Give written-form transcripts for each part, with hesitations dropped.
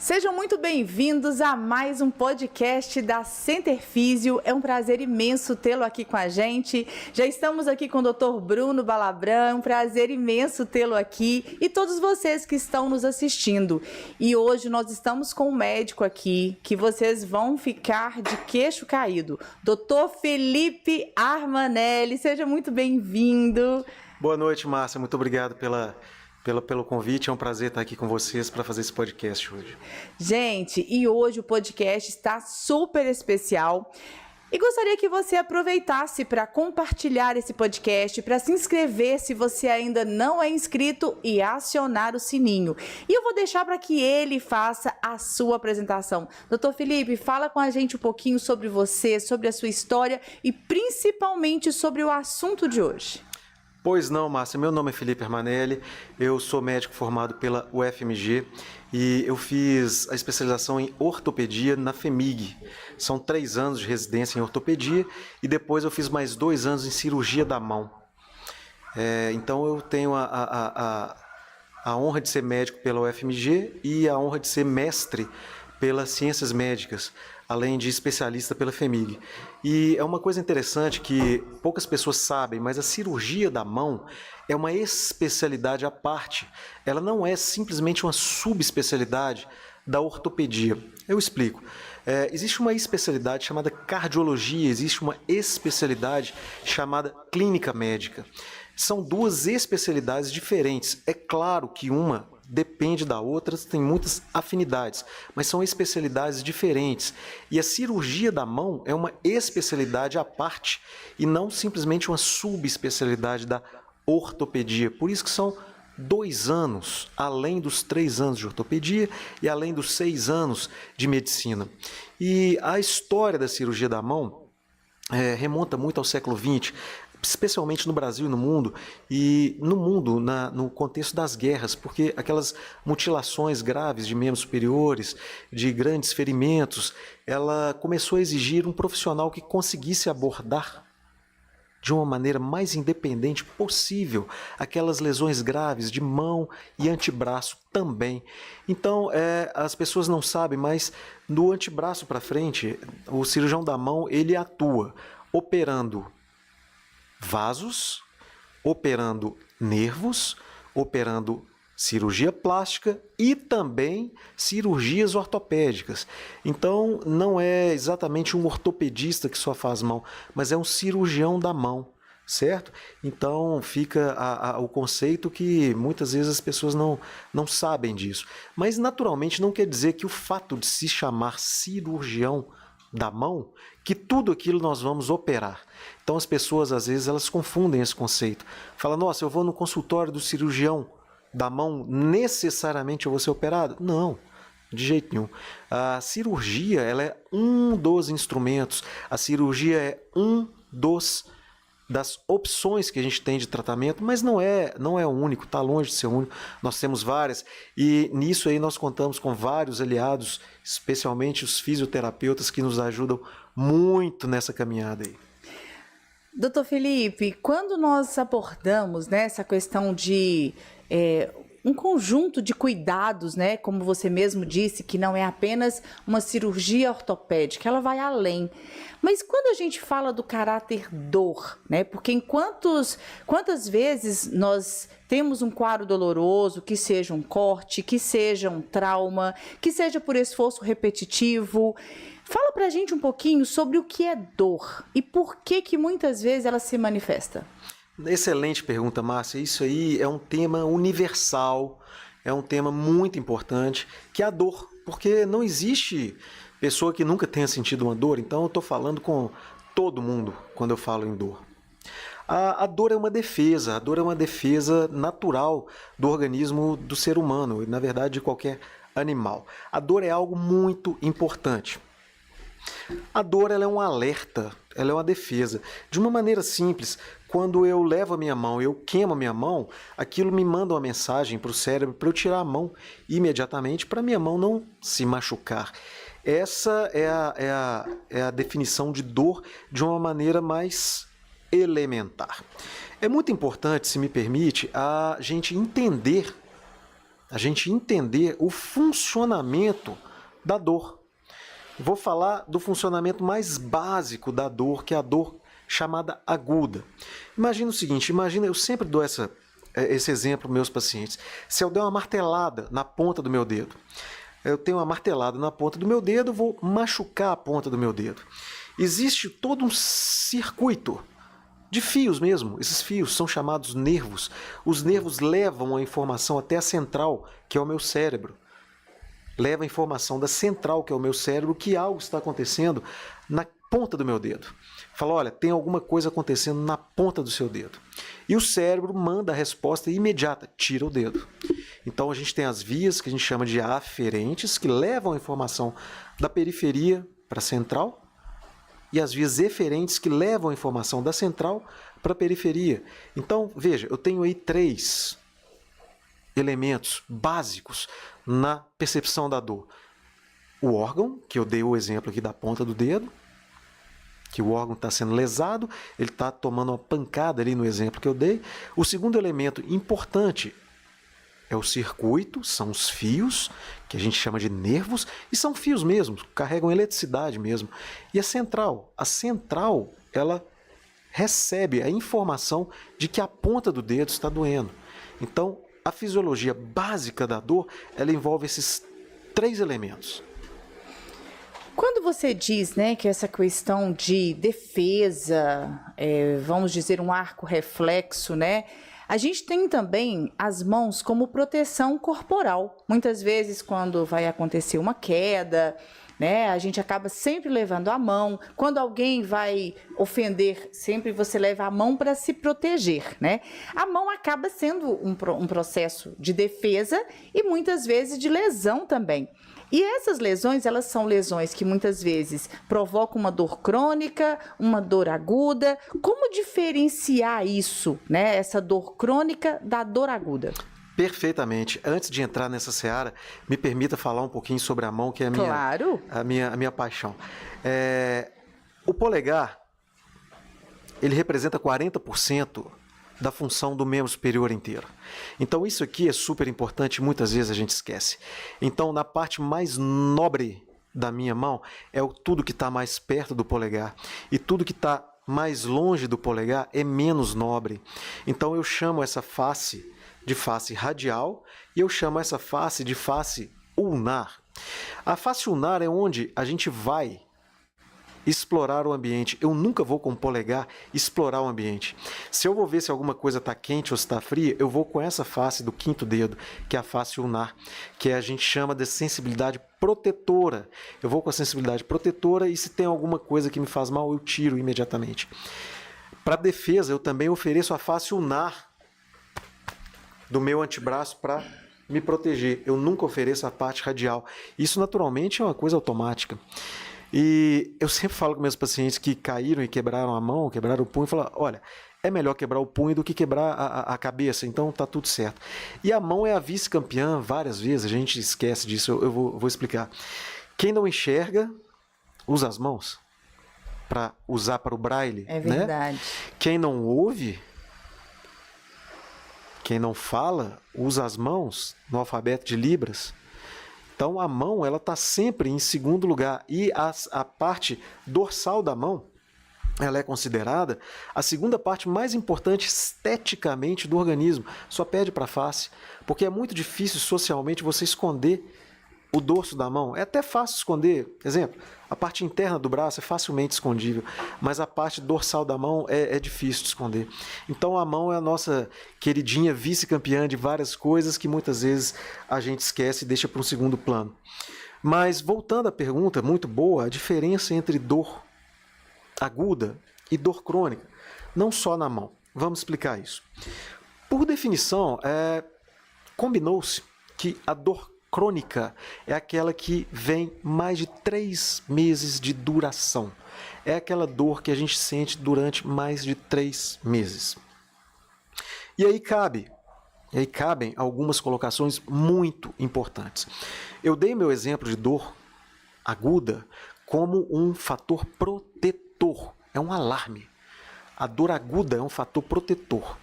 Sejam muito bem-vindos a mais um podcast da Center Físio. É um prazer imenso tê-lo aqui com a gente. Já estamos aqui com o Dr. Bruno Balabran, é um prazer imenso tê-lo aqui e todos vocês que estão nos assistindo. E hoje nós estamos com um médico aqui que vocês vão ficar de queixo caído. Dr. Felipe Armanelli, seja muito bem-vindo. Boa noite, Márcia. Muito obrigado pelo convite. É um prazer estar aqui com vocês para fazer esse podcast hoje. Gente, e hoje o podcast está super especial. E gostaria que você aproveitasse para compartilhar esse podcast, para se inscrever se você ainda não é inscrito e acionar o sininho. E eu vou deixar para que ele faça a sua apresentação. Dr. Felipe, fala com a gente um pouquinho sobre você, sobre a sua história e principalmente sobre o assunto de hoje. Pois não, Márcia. Meu nome é Felipe Armanelli, eu sou médico formado pela UFMG e eu fiz a especialização em ortopedia na FEMIG. São 3 anos de residência em ortopedia e depois eu fiz mais 2 anos em cirurgia da mão. Então eu tenho a honra de ser médico pela UFMG e a honra de ser mestre pelas ciências médicas, além de especialista pela FEMIG. E é uma coisa interessante que poucas pessoas sabem, mas a cirurgia da mão é uma especialidade à parte. Ela não é simplesmente uma subespecialidade da ortopedia. Eu explico. Existe uma especialidade chamada cardiologia, existe uma especialidade chamada clínica médica. São 2 especialidades diferentes. É claro que uma depende da outra, tem muitas afinidades, mas são especialidades diferentes. E a cirurgia da mão é uma especialidade à parte e não simplesmente uma subespecialidade da ortopedia. Por isso que são 2 anos, além dos 3 anos de ortopedia e além dos 6 anos de medicina. E a história da cirurgia da mão remonta muito ao século XX, especialmente no Brasil e no mundo, no contexto das guerras, porque aquelas mutilações graves de membros superiores, de grandes ferimentos, ela começou a exigir um profissional que conseguisse abordar de uma maneira mais independente possível aquelas lesões graves de mão e antebraço também. Então, as pessoas não sabem, mas do antebraço para frente, o cirurgião da mão ele atua operando vasos, operando nervos, operando cirurgia plástica e também cirurgias ortopédicas. Então, não é exatamente um ortopedista que só faz mão, mas é um cirurgião da mão, certo? Então, fica o conceito que muitas vezes as pessoas não sabem disso. Mas, naturalmente, não quer dizer que o fato de se chamar cirurgião da mão, que tudo aquilo nós vamos operar. Então as pessoas às vezes elas confundem esse conceito. Fala, nossa, eu vou no consultório do cirurgião da mão, necessariamente eu vou ser operado? Não, de jeito nenhum. A cirurgia ela é um dos instrumentos, a cirurgia é das opções que a gente tem de tratamento, mas não é o único, está longe de ser o único. Nós temos várias e nisso aí nós contamos com vários aliados, especialmente os fisioterapeutas que nos ajudam muito nessa caminhada aí. Doutor Felipe, quando nós abordamos, né, essa questão de um conjunto de cuidados, né, como você mesmo disse, que não é apenas uma cirurgia ortopédica, ela vai além. Mas quando a gente fala do caráter dor, né, porque quantas vezes nós temos um quadro doloroso, que seja um corte, que seja um trauma, que seja por esforço repetitivo. Fala pra gente um pouquinho sobre o que é dor e por que muitas vezes ela se manifesta. Excelente pergunta, Márcia. Isso aí é um tema universal, é um tema muito importante, que é a dor, porque não existe pessoa que nunca tenha sentido uma dor, então eu estou falando com todo mundo quando eu falo em dor. A dor é uma defesa, natural do organismo do ser humano, e na verdade de qualquer animal. A dor é algo muito importante. A dor ela é um alerta, ela é uma defesa. De uma maneira simples, quando eu levo a minha mão, eu queimo a minha mão, aquilo me manda uma mensagem para o cérebro para eu tirar a mão imediatamente para a minha mão não se machucar. Essa é a definição de dor de uma maneira mais elementar. É muito importante, se me permite, a gente entender a gente entender o funcionamento da dor. Vou falar do funcionamento mais básico da dor, que é a dor chamada aguda. Imagina o seguinte, eu sempre dou esse exemplo para meus pacientes. Se eu der uma martelada na ponta do meu dedo, eu tenho uma martelada na ponta do meu dedo, vou machucar a ponta do meu dedo. Existe todo um circuito de fios mesmo. Esses fios são chamados nervos. Os nervos levam a informação até a central, que é o meu cérebro. Leva a informação da central, que é o meu cérebro, que algo está acontecendo na ponta do meu dedo. Fala, olha, tem alguma coisa acontecendo na ponta do seu dedo. E o cérebro manda a resposta imediata, tira o dedo. Então a gente tem as vias que a gente chama de aferentes, que levam a informação da periferia para a central, e as vias eferentes, que levam a informação da central para a periferia. Então, veja, eu tenho aí 3 elementos básicos na percepção da dor. O órgão, que eu dei o exemplo aqui da ponta do dedo, que o órgão está sendo lesado, ele está tomando uma pancada ali no exemplo que eu dei. O segundo elemento importante é o circuito, são os fios, que a gente chama de nervos, e são fios mesmo, carregam eletricidade mesmo. E a central, ela recebe a informação de que a ponta do dedo está doendo. Então, a fisiologia básica da dor, ela envolve esses 3 elementos. Quando você diz, né, que essa questão de defesa, vamos dizer, um arco reflexo, né? A gente tem também as mãos como proteção corporal. Muitas vezes, quando vai acontecer uma queda, né, a gente acaba sempre levando a mão. Quando alguém vai ofender, sempre você leva a mão para se proteger, né? A mão acaba sendo um processo de defesa e muitas vezes de lesão também. E essas lesões, elas são lesões que muitas vezes provocam uma dor crônica, uma dor aguda. Como diferenciar isso, né? Essa dor crônica da dor aguda? Perfeitamente. Antes de entrar nessa seara, me permita falar um pouquinho sobre a mão, que é Claro. a minha paixão. O polegar, ele representa 40% da função do membro superior inteiro. Então isso aqui é super importante, muitas vezes a gente esquece. Então na parte mais nobre da minha mão é tudo que está mais perto do polegar, e tudo que está mais longe do polegar é menos nobre. Então eu chamo essa face de face radial e eu chamo essa face de face ulnar. A face ulnar é onde a gente vai explorar o ambiente. Eu nunca vou com o polegar explorar o ambiente. Se eu vou ver se alguma coisa está quente ou está fria, eu vou com essa face do 5º dedo, que é a face ulnar, que a gente chama de sensibilidade protetora. Eu vou com a sensibilidade protetora e se tem alguma coisa que me faz mal, eu tiro imediatamente. Para defesa, eu também ofereço a face ulnar do meu antebraço para me proteger. Eu nunca ofereço a parte radial. Isso naturalmente é uma coisa automática. E eu sempre falo com meus pacientes que caíram e quebraram a mão, quebraram o punho, e falo, olha, é melhor quebrar o punho do que quebrar a cabeça, então tá tudo certo. E a mão é a vice-campeã várias vezes, a gente esquece disso, eu vou explicar. Quem não enxerga, usa as mãos para usar para o braille. É verdade. Né? Quem não ouve, quem não fala, usa as mãos no alfabeto de Libras. Então a mão ela está sempre em segundo lugar e a parte dorsal da mão ela é considerada a segunda parte mais importante esteticamente do organismo. Só perde para a face, porque é muito difícil socialmente você esconder o dorso da mão. É até fácil esconder. Exemplo, a parte interna do braço é facilmente escondível, mas a parte dorsal da mão é difícil de esconder. Então a mão é a nossa queridinha vice-campeã de várias coisas que muitas vezes a gente esquece e deixa para um segundo plano. Mas voltando à pergunta, muito boa, a diferença entre dor aguda e dor crônica, não só na mão. Vamos explicar isso. Por definição, combinou-se que a dor crônica é aquela que vem mais de 3 meses de duração. É aquela dor que a gente sente durante mais de 3 meses. E aí cabem algumas colocações muito importantes. Eu dei meu exemplo de dor aguda como um fator protetor, é um alarme. A dor aguda é um fator protetor.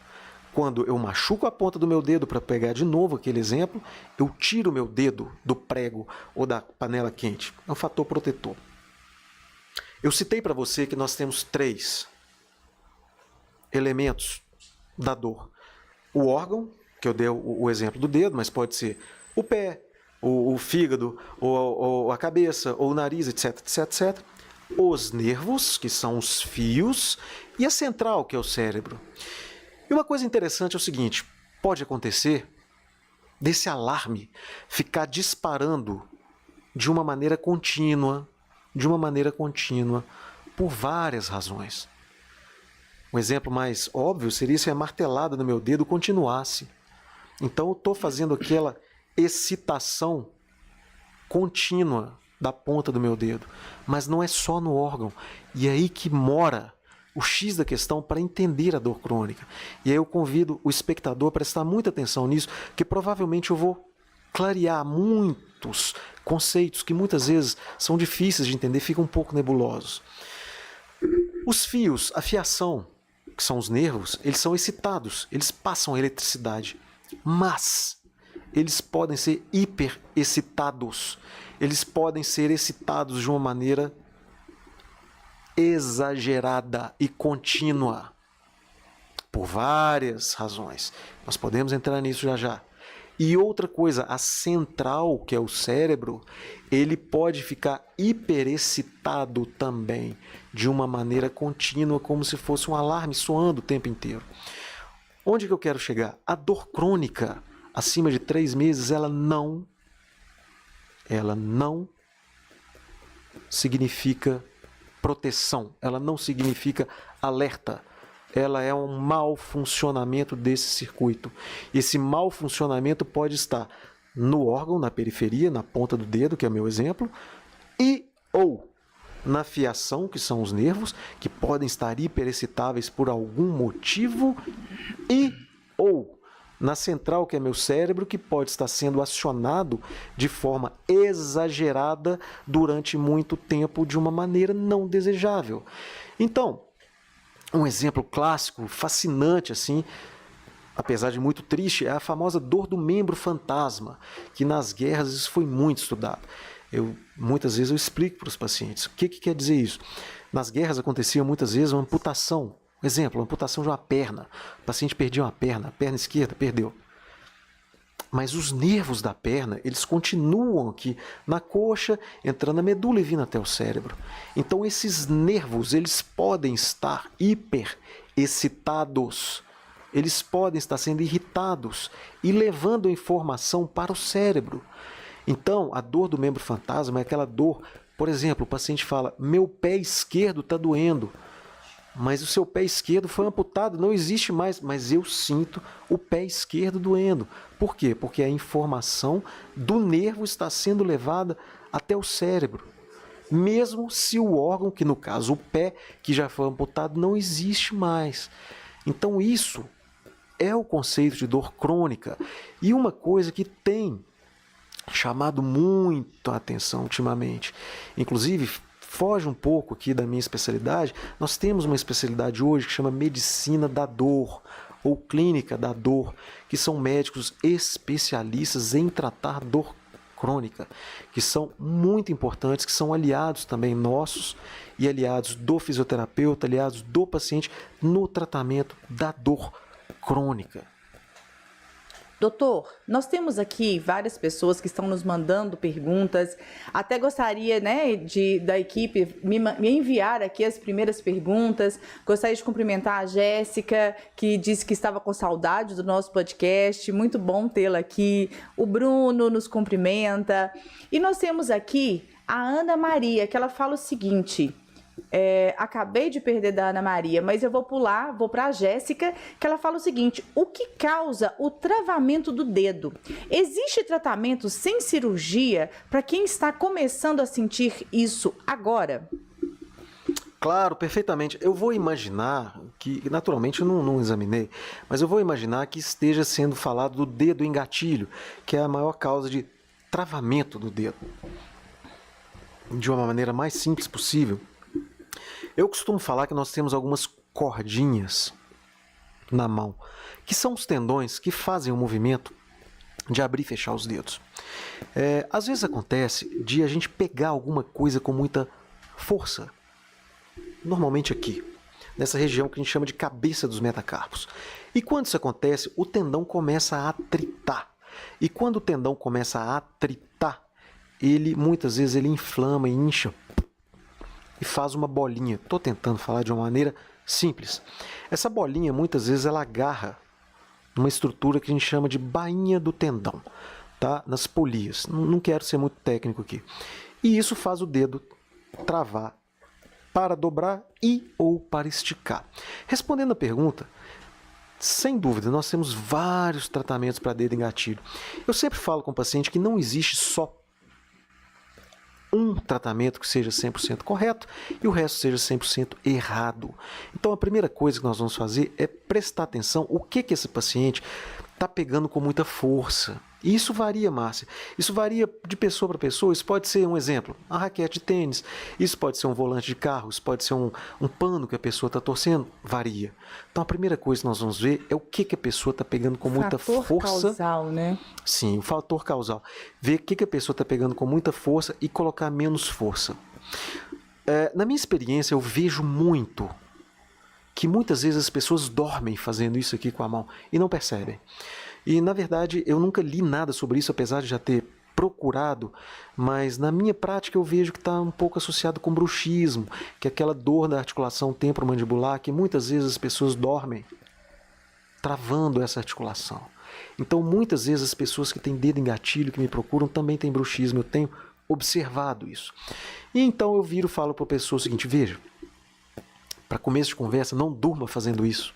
Quando eu machuco a ponta do meu dedo, para pegar de novo aquele exemplo, eu tiro o meu dedo do prego ou da panela quente. É um fator protetor. Eu citei para você que nós temos 3 elementos da dor. O órgão, que eu dei o exemplo do dedo, mas pode ser o pé, o fígado, ou a cabeça, ou o nariz, etc, etc, etc. Os nervos, que são os fios, e a central, que é o cérebro. E uma coisa interessante é o seguinte, pode acontecer desse alarme ficar disparando de uma maneira contínua, por várias razões. Um exemplo mais óbvio seria se a martelada no meu dedo continuasse. Então eu estou fazendo aquela excitação contínua da ponta do meu dedo. Mas não é só no órgão. E é aí que mora o X da questão para entender a dor crônica. E aí eu convido o espectador a prestar muita atenção nisso, que provavelmente eu vou clarear muitos conceitos que muitas vezes são difíceis de entender, ficam um pouco nebulosos. Os fios, a fiação, que são os nervos, eles são excitados, eles passam a eletricidade, mas eles podem ser hiperexcitados, eles podem ser excitados de uma maneira exagerada e contínua, por várias razões. Nós podemos entrar nisso já já. E outra coisa, a central, que é o cérebro, ele pode ficar hiperexcitado também, de uma maneira contínua, como se fosse um alarme soando o tempo inteiro. Onde que eu quero chegar? A dor crônica, acima de 3 meses, ela não significa proteção, ela não significa alerta. Ela é um mau funcionamento desse circuito. Esse mau funcionamento pode estar no órgão, na periferia, na ponta do dedo, que é o meu exemplo, e ou na fiação, que são os nervos, que podem estar hiperexcitáveis por algum motivo, e ou na central, que é meu cérebro, que pode estar sendo acionado de forma exagerada durante muito tempo de uma maneira não desejável. Então, um exemplo clássico, fascinante assim, apesar de muito triste, é a famosa dor do membro fantasma, que nas guerras isso foi muito estudado. Muitas vezes eu explico para os pacientes. O que quer dizer isso? Nas guerras acontecia muitas vezes uma amputação. Exemplo, uma amputação de uma perna. O paciente perdia uma perna, a perna esquerda perdeu. Mas os nervos da perna, eles continuam aqui na coxa, entrando na medula e vindo até o cérebro. Então esses nervos, eles podem estar hiperexcitados, eles podem estar sendo irritados e levando a informação para o cérebro. Então a dor do membro fantasma é aquela dor, por exemplo, o paciente fala, meu pé esquerdo está doendo. Mas o seu pé esquerdo foi amputado, não existe mais, mas eu sinto o pé esquerdo doendo. Por quê? Porque a informação do nervo está sendo levada até o cérebro. Mesmo se o órgão, que no caso o pé, que já foi amputado, não existe mais. Então isso é o conceito de dor crônica. E uma coisa que tem chamado muito a atenção ultimamente, inclusive foge um pouco aqui da minha especialidade, nós temos uma especialidade hoje que chama medicina da dor ou clínica da dor, que são médicos especialistas em tratar dor crônica, que são muito importantes, que são aliados também nossos e aliados do fisioterapeuta, aliados do paciente no tratamento da dor crônica. Doutor, nós temos aqui várias pessoas que estão nos mandando perguntas. Até gostaria, né, da equipe me enviar aqui as primeiras perguntas. Gostaria de cumprimentar a Jéssica, que disse que estava com saudade do nosso podcast. Muito bom tê-la aqui. O Bruno nos cumprimenta. E nós temos aqui a Ana Maria, que ela fala o seguinte... acabei de perder da Ana Maria, mas eu vou para a Jéssica, que ela fala o seguinte: o que causa o travamento do dedo? Existe tratamento sem cirurgia para quem está começando a sentir isso agora? Claro, perfeitamente. Eu vou imaginar que, naturalmente eu não examinei, mas eu vou imaginar que esteja sendo falado do dedo em gatilho, que é a maior causa de travamento do dedo. De uma maneira mais simples possível, eu costumo falar que nós temos algumas cordinhas na mão, que são os tendões que fazem o movimento de abrir e fechar os dedos. Às vezes acontece de a gente pegar alguma coisa com muita força, normalmente aqui, nessa região que a gente chama de cabeça dos metacarpos. E quando isso acontece, o tendão começa a atritar. E quando o tendão começa a atritar, muitas vezes ele inflama e incha e faz uma bolinha. Estou tentando falar de uma maneira simples. Essa bolinha, muitas vezes, ela agarra numa estrutura que a gente chama de bainha do tendão, tá? Nas polias. Não quero ser muito técnico aqui. E isso faz o dedo travar para dobrar ou para esticar. Respondendo a pergunta, sem dúvida, nós temos vários tratamentos para dedo em gatilho. Eu sempre falo com o paciente que não existe só um tratamento que seja 100% correto e o resto seja 100% errado. Então a primeira coisa que nós vamos fazer é prestar atenção o que esse paciente está pegando com muita força. E isso varia, Márcia. Isso varia de pessoa para pessoa. Isso pode ser, um exemplo, a raquete de tênis. Isso pode ser um volante de carro. Isso pode ser um pano que a pessoa está torcendo. Varia. Então a primeira coisa que nós vamos ver é o que a pessoa está pegando com muita força. Fator causal, né? Sim, o fator causal. Ver o que a pessoa está pegando com muita força e colocar menos força. Na minha experiência, eu vejo muito que muitas vezes as pessoas dormem fazendo isso aqui com a mão e não percebem. E, na verdade, eu nunca li nada sobre isso, apesar de já ter procurado, mas na minha prática eu vejo que está um pouco associado com bruxismo, que é aquela dor da articulação temporomandibular, que muitas vezes as pessoas dormem travando essa articulação. Então, muitas vezes as pessoas que têm dedo em gatilho, que me procuram, também têm bruxismo, eu tenho observado isso. E então eu viro e falo para a pessoa o seguinte, veja, para começo de conversa, não durma fazendo isso.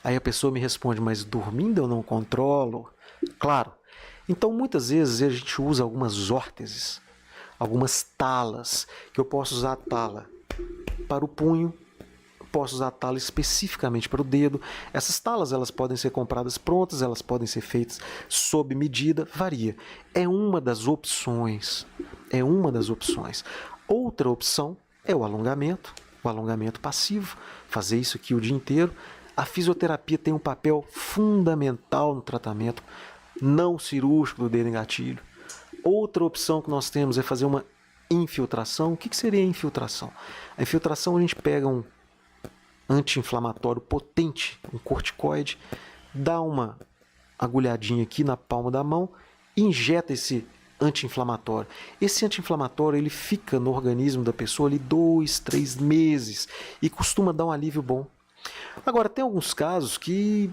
Aí a pessoa me responde, mas dormindo eu não controlo? Claro. Então, muitas vezes a gente usa algumas órteses, algumas talas, que eu posso usar a tala para o punho, posso usar a tala especificamente para o dedo. Essas talas elas podem ser compradas prontas, elas podem ser feitas sob medida, varia. É uma das opções. É uma das opções. Outra opção é o alongamento passivo, fazer isso aqui o dia inteiro. A fisioterapia tem um papel fundamental no tratamento não cirúrgico do dedo em gatilho. Outra opção que nós temos é fazer uma infiltração. O que seria a infiltração? A infiltração a gente pega um anti-inflamatório potente, um corticoide, dá uma agulhadinha aqui na palma da mão e injeta esse anti-inflamatório. Esse anti-inflamatório ele fica no organismo da pessoa ali 2, 3 meses e costuma dar um alívio bom. Agora, tem alguns casos que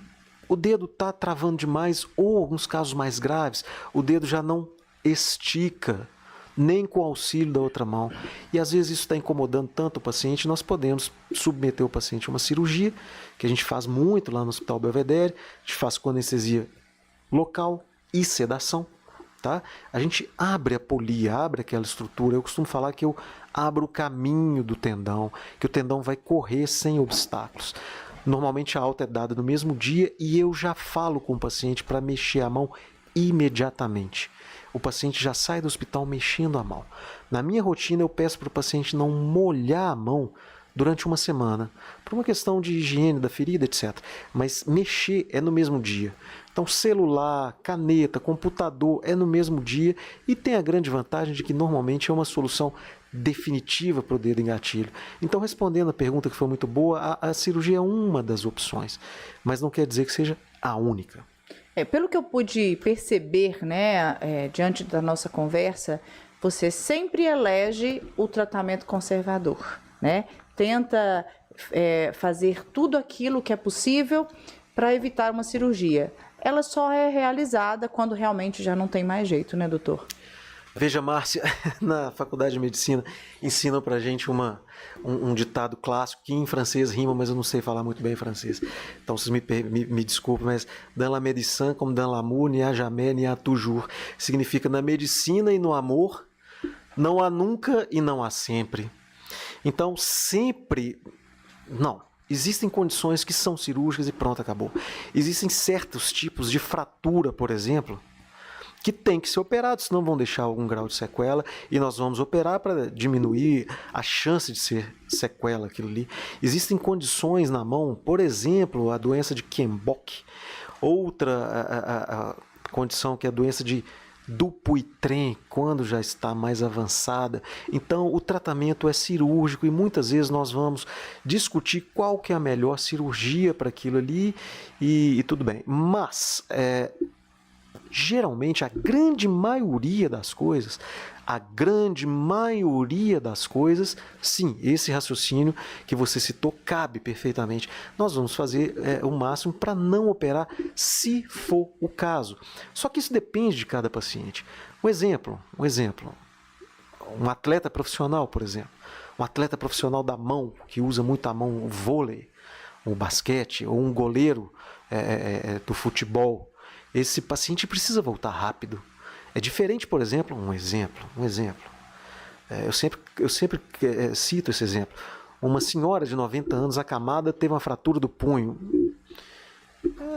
o dedo está travando demais, ou alguns casos mais graves, o dedo já não estica, nem com o auxílio da outra mão. E às vezes isso está incomodando tanto o paciente, nós podemos submeter o paciente a uma cirurgia, que a gente faz muito lá no Hospital Belvedere, a gente faz com anestesia local e sedação. Tá? A gente abre a polia, abre aquela estrutura. Eu costumo falar que eu abro o caminho do tendão, que o tendão vai correr sem obstáculos. Normalmente a alta é dada no mesmo dia e eu já falo com o paciente para mexer a mão imediatamente. O paciente já sai do hospital mexendo a mão. Na minha rotina eu peço para o paciente não molhar a mão durante uma semana, por uma questão de higiene da ferida, etc. Mas mexer é no mesmo dia. Então celular, caneta, computador é no mesmo dia e tem a grande vantagem de que normalmente é uma solução definitiva para o dedo em gatilho. Então, respondendo a pergunta que foi muito boa, a cirurgia é uma das opções, mas não quer dizer que seja a única. Pelo que eu pude perceber, né, diante da nossa conversa, você sempre elege o tratamento conservador, né? Tenta fazer tudo aquilo que é possível para evitar uma cirurgia. Ela só é realizada quando realmente já não tem mais jeito, né, doutor? Veja, Márcia, na Faculdade de Medicina ensinam pra gente um ditado clássico que em francês rima, mas eu não sei falar muito bem francês. Então vocês me desculpem, mas dans la médecine comme dans l'amour, n'y a jamais, n'y a toujours. Significa na medicina e no amor, não há nunca e não há sempre. Então sempre... Não. Existem condições que são cirúrgicas e pronto, acabou. Existem certos tipos de fratura, por exemplo, que tem que ser operado, senão vão deixar algum grau de sequela, e nós vamos operar para diminuir a chance de ser sequela aquilo ali. Existem condições na mão, por exemplo, a doença de Kienbock, outra condição que é a doença de Dupuytren, quando já está mais avançada. Então, o tratamento é cirúrgico e muitas vezes nós vamos discutir qual que é a melhor cirurgia para aquilo ali e tudo bem. Mas, geralmente, a grande maioria das coisas, sim, esse raciocínio que você citou cabe perfeitamente. Nós vamos fazer o máximo para não operar, se for o caso. Só que isso depende de cada paciente. Um exemplo, um atleta profissional, por exemplo, um atleta profissional da mão, que usa muito a mão, o vôlei, o basquete, ou um goleiro do futebol. Esse paciente precisa voltar rápido. É diferente, por exemplo, um exemplo. Eu sempre cito esse exemplo. Uma senhora de 90 anos acamada teve uma fratura do punho.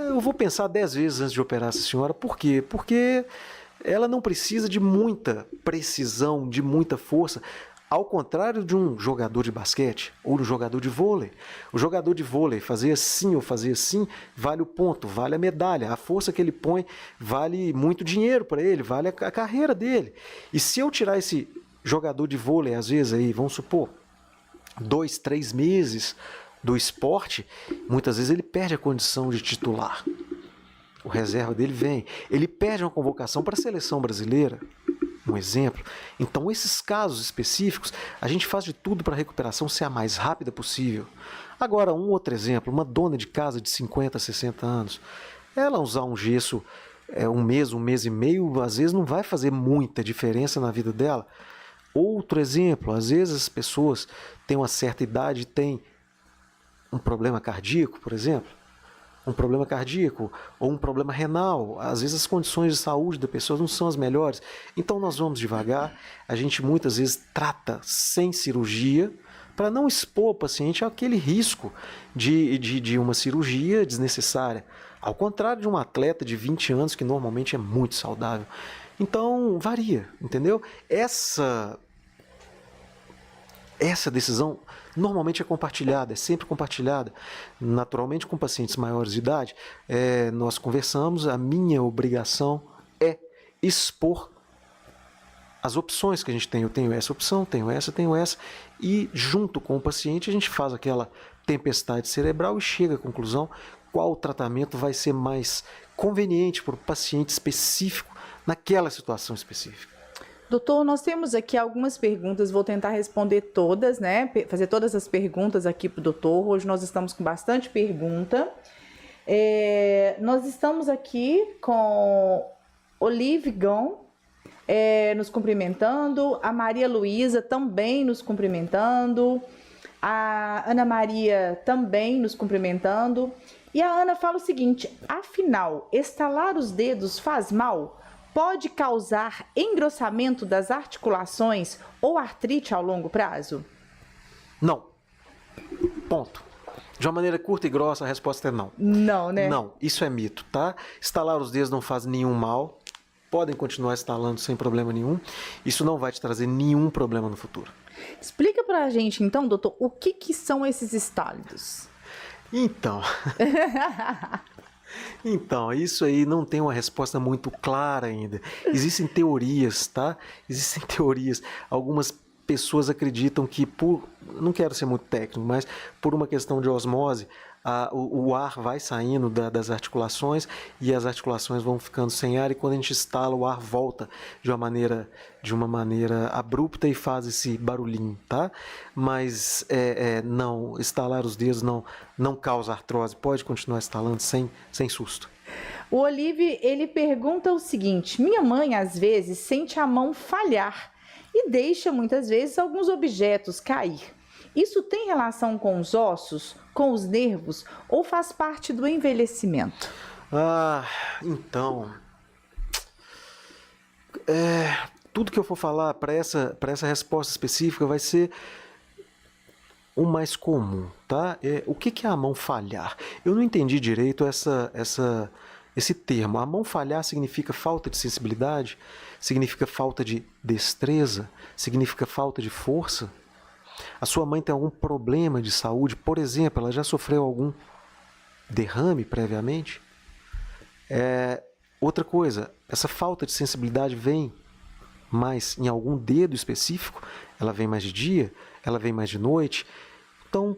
Eu vou pensar 10 vezes antes de operar essa senhora. Por quê? Porque ela não precisa de muita precisão, de muita força. Ao contrário de um jogador de basquete ou de um jogador de vôlei. O jogador de vôlei fazer assim ou fazer assim vale o ponto, vale a medalha. A força que ele põe vale muito dinheiro para ele, vale a carreira dele. E se eu tirar esse jogador de vôlei, às vezes, aí, vamos supor, 2, 3 meses do esporte, muitas vezes ele perde a condição de titular. O reserva dele vem. Ele perde uma convocação para a seleção brasileira. Um exemplo. Então, esses casos específicos, a gente faz de tudo para a recuperação ser a mais rápida possível. Agora, um outro exemplo, uma dona de casa de 50, 60 anos, ela usar um gesso um mês e meio, às vezes não vai fazer muita diferença na vida dela. Outro exemplo, às vezes as pessoas têm uma certa idade e têm um problema cardíaco, por exemplo, ou um problema renal. Às vezes as condições de saúde da pessoa não são as melhores. Então nós vamos devagar, a gente muitas vezes trata sem cirurgia para não expor o paciente àquele risco de uma cirurgia desnecessária. Ao contrário de um atleta de 20 anos que normalmente é muito saudável. Então varia, entendeu? Essa decisão normalmente é compartilhada, é sempre compartilhada. Naturalmente, com pacientes maiores de idade, nós conversamos, a minha obrigação é expor as opções que a gente tem. Eu tenho essa opção, tenho essa, e junto com o paciente a gente faz aquela tempestade cerebral e chega à conclusão qual tratamento vai ser mais conveniente para o paciente específico naquela situação específica. Doutor, nós temos aqui algumas perguntas, vou tentar responder todas, né? Fazer todas as perguntas aqui para o doutor. Hoje nós estamos com bastante pergunta. Nós estamos aqui com Olive Gon nos cumprimentando, a Maria Luísa também nos cumprimentando, a Ana Maria também nos cumprimentando. E a Ana fala o seguinte: afinal, estalar os dedos faz mal? Pode causar engrossamento das articulações ou artrite ao longo prazo? Não. Ponto. De uma maneira curta e grossa, a resposta é não. Não, né? Não, isso é mito, tá? Estalar os dedos não faz nenhum mal. Podem continuar estalando sem problema nenhum. Isso não vai te trazer nenhum problema no futuro. Explica pra gente, então, doutor, o que são esses estálidos? Então, isso aí não tem uma resposta muito clara ainda. Existem teorias, tá? Algumas pessoas acreditam que não quero ser muito técnico, mas por uma questão de osmose, o ar vai saindo das articulações e as articulações vão ficando sem ar, e quando a gente estala, o ar volta de uma maneira abrupta e faz esse barulhinho, tá? Mas não, estalar os dedos não causa artrose, pode continuar estalando sem susto. O Olive, ele pergunta o seguinte: minha mãe às vezes sente a mão falhar e deixa muitas vezes alguns objetos cair. Isso tem relação com os ossos, com os nervos, ou faz parte do envelhecimento? Então, tudo que eu for falar para essa resposta específica vai ser o mais comum, tá? O que é a mão falhar? Eu não entendi direito essa esse termo. A mão falhar significa falta de sensibilidade? Significa falta de destreza? Significa falta de força? A sua mãe tem algum problema de saúde? Por exemplo, ela já sofreu algum derrame previamente? Outra coisa, essa falta de sensibilidade vem mais em algum dedo específico? Ela vem mais de dia? Ela vem mais de noite? Então,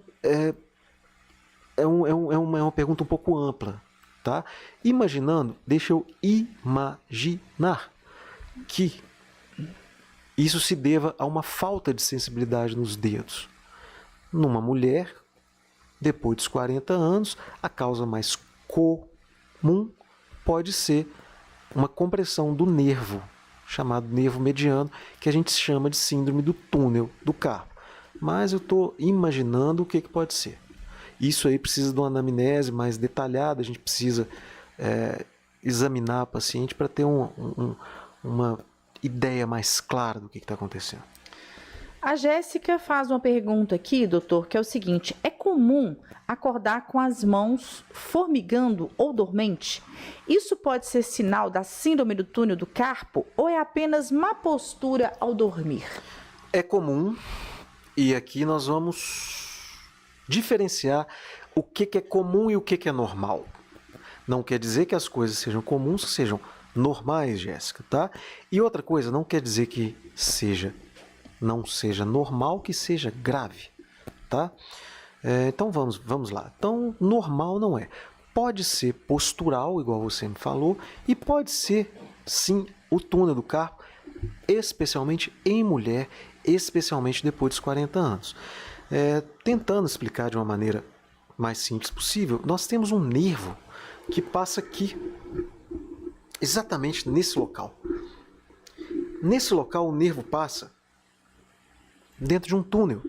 é uma pergunta um pouco ampla. Tá? Imaginando, deixa eu imaginar que isso se deva a uma falta de sensibilidade nos dedos. Numa mulher, depois dos 40 anos, a causa mais comum pode ser uma compressão do nervo, chamado nervo mediano, que a gente chama de síndrome do túnel do carpo. Mas eu estou imaginando o que pode ser. Isso aí precisa de uma anamnese mais detalhada, a gente precisa examinar a paciente para ter uma ideia mais clara do que está acontecendo. A Jéssica faz uma pergunta aqui, doutor, que é o seguinte: é comum acordar com as mãos formigando ou dormente? Isso pode ser sinal da síndrome do túnel do carpo ou é apenas má postura ao dormir? É comum, e aqui nós vamos diferenciar o que é comum e o que é normal. Não quer dizer que as coisas sejam comuns, que sejam normais, Jéssica, tá? E outra coisa, não quer dizer que não seja normal, que seja grave, tá? Então vamos lá. Então, normal não é. Pode ser postural, igual você me falou, e pode ser, sim, o túnel do carpo, especialmente em mulher, especialmente depois dos 40 anos. Tentando explicar de uma maneira mais simples possível, nós temos um nervo que passa aqui, exatamente nesse local. Nesse local, o nervo passa dentro de um túnel.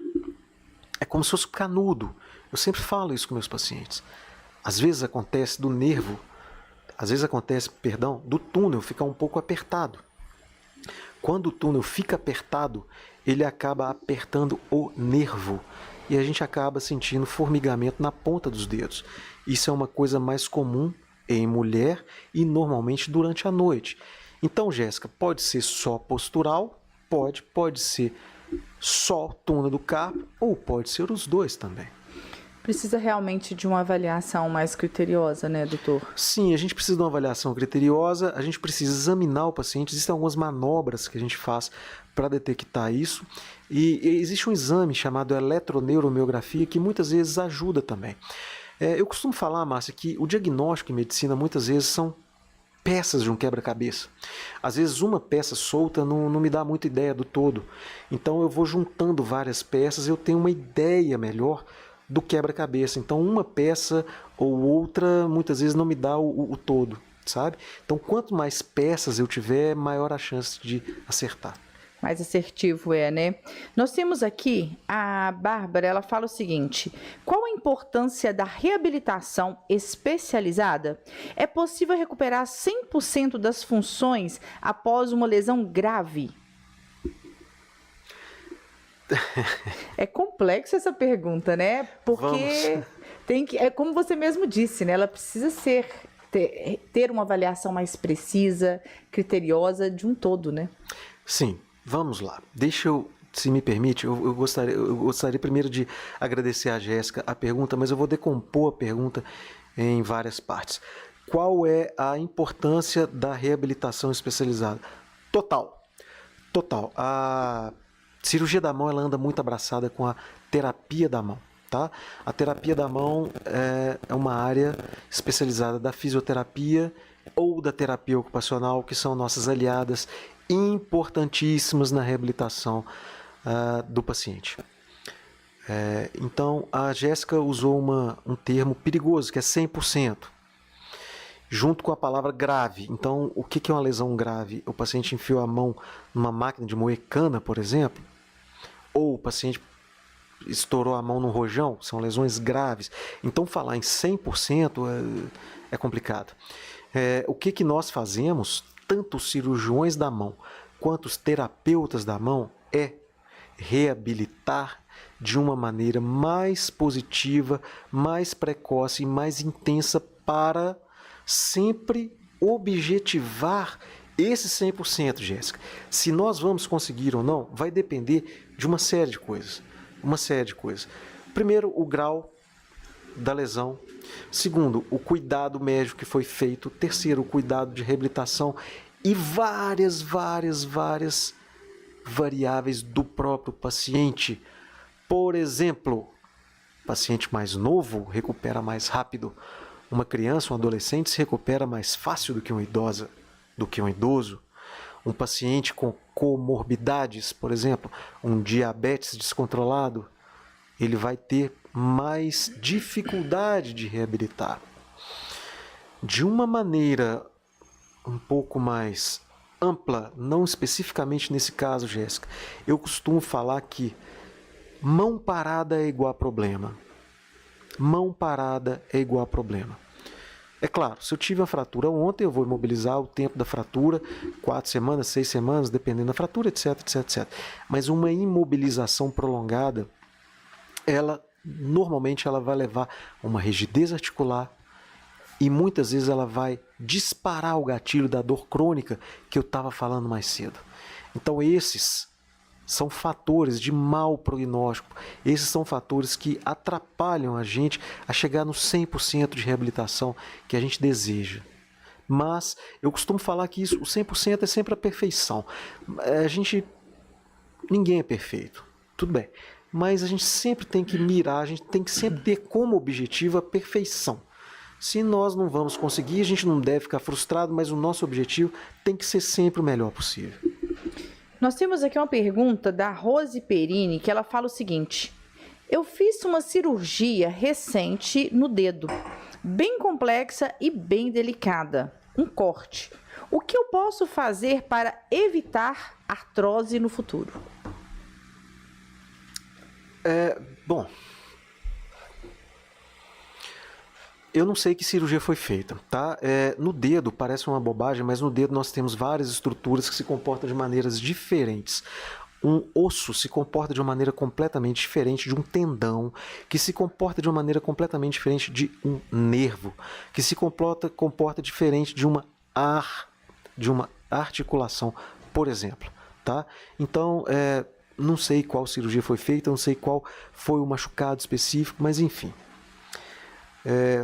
É como se fosse canudo. Eu sempre falo isso com meus pacientes. Às vezes acontece do túnel ficar um pouco apertado. Quando o túnel fica apertado, ele acaba apertando o nervo e a gente acaba sentindo formigamento na ponta dos dedos. Isso é uma coisa mais comum em mulher e normalmente durante a noite. Então, Jéssica, pode ser só postural, pode ser só túnel do carpo ou pode ser os dois também. Precisa realmente de uma avaliação mais criteriosa, né, doutor? Sim, a gente precisa de uma avaliação criteriosa, a gente precisa examinar o paciente. Existem algumas manobras que a gente faz para detectar isso. E existe um exame chamado eletroneuromiografia que muitas vezes ajuda também. Eu costumo falar, Márcia, que o diagnóstico em medicina muitas vezes são peças de um quebra-cabeça. Às vezes uma peça solta não me dá muita ideia do todo. Então eu vou juntando várias peças e eu tenho uma ideia melhor do quebra-cabeça. Então uma peça ou outra muitas vezes não me dá o todo, sabe? Então quanto mais peças eu tiver, maior a chance de acertar. Mais assertivo né? Nós temos aqui a Bárbara, ela fala o seguinte: qual a importância da reabilitação especializada? É possível recuperar 100% das funções após uma lesão grave? É complexa essa pergunta, né? Porque como você mesmo disse, né? Ela precisa ter uma avaliação mais precisa, criteriosa de um todo, né? Sim. Vamos lá, se me permite, eu gostaria primeiro de agradecer a Jéssica a pergunta, mas eu vou decompor a pergunta em várias partes. Qual é a importância da reabilitação especializada? Total. A cirurgia da mão ela anda muito abraçada com a terapia da mão. Tá? A terapia da mão é uma área especializada da fisioterapia ou da terapia ocupacional, que são nossas aliadas importantíssimas na reabilitação do paciente. Então, a Jéssica usou um termo perigoso, que é 100%, junto com a palavra grave. Então, o que é uma lesão grave? O paciente enfiou a mão numa máquina de moer cana, por exemplo, ou o paciente estourou a mão num rojão, são lesões graves. Então, falar em 100% é complicado. O que nós fazemos, tanto os cirurgiões da mão quanto os terapeutas da mão, é reabilitar de uma maneira mais positiva, mais precoce e mais intensa para sempre objetivar esse 100%, Jéssica. Se nós vamos conseguir ou não, vai depender de uma série de coisas. Primeiro, o grau da lesão. Segundo, o cuidado médico que foi feito. Terceiro, o cuidado de reabilitação e várias variáveis do próprio paciente. Por exemplo, paciente mais novo recupera mais rápido. Uma criança, um adolescente se recupera mais fácil do que um idoso. Um paciente com comorbidades, por exemplo, um diabetes descontrolado, ele vai ter mais dificuldade de reabilitar. De uma maneira um pouco mais ampla, não especificamente nesse caso, Jéssica, eu costumo falar que mão parada é igual a problema. É claro, se eu tive a fratura ontem, eu vou imobilizar o tempo da fratura, 4 semanas, 6 semanas, dependendo da fratura, etc. Mas uma imobilização prolongada, normalmente ela vai levar a uma rigidez articular e muitas vezes ela vai disparar o gatilho da dor crônica que eu estava falando mais cedo. Então esses são fatores de mau prognóstico, esses são fatores que atrapalham a gente a chegar no 100% de reabilitação que a gente deseja. Mas eu costumo falar que o 100% é sempre a perfeição. Ninguém é perfeito, tudo bem, mas a gente sempre tem que mirar, a gente tem que sempre ter como objetivo a perfeição. Se nós não vamos conseguir, a gente não deve ficar frustrado, mas o nosso objetivo tem que ser sempre o melhor possível. Nós temos aqui uma pergunta da Rose Perini, que ela fala o seguinte: eu fiz uma cirurgia recente no dedo, bem complexa e bem delicada, um corte. O que eu posso fazer para evitar artrose no futuro? Bom, eu não sei que cirurgia foi feita, tá? No dedo, parece uma bobagem, mas no dedo nós temos várias estruturas que se comportam de maneiras diferentes. Um osso se comporta de uma maneira completamente diferente de um tendão, que se comporta de uma maneira completamente diferente de um nervo, que se comporta diferente de uma articulação, por exemplo, tá? Então, não sei qual cirurgia foi feita, não sei qual foi o machucado específico, mas enfim.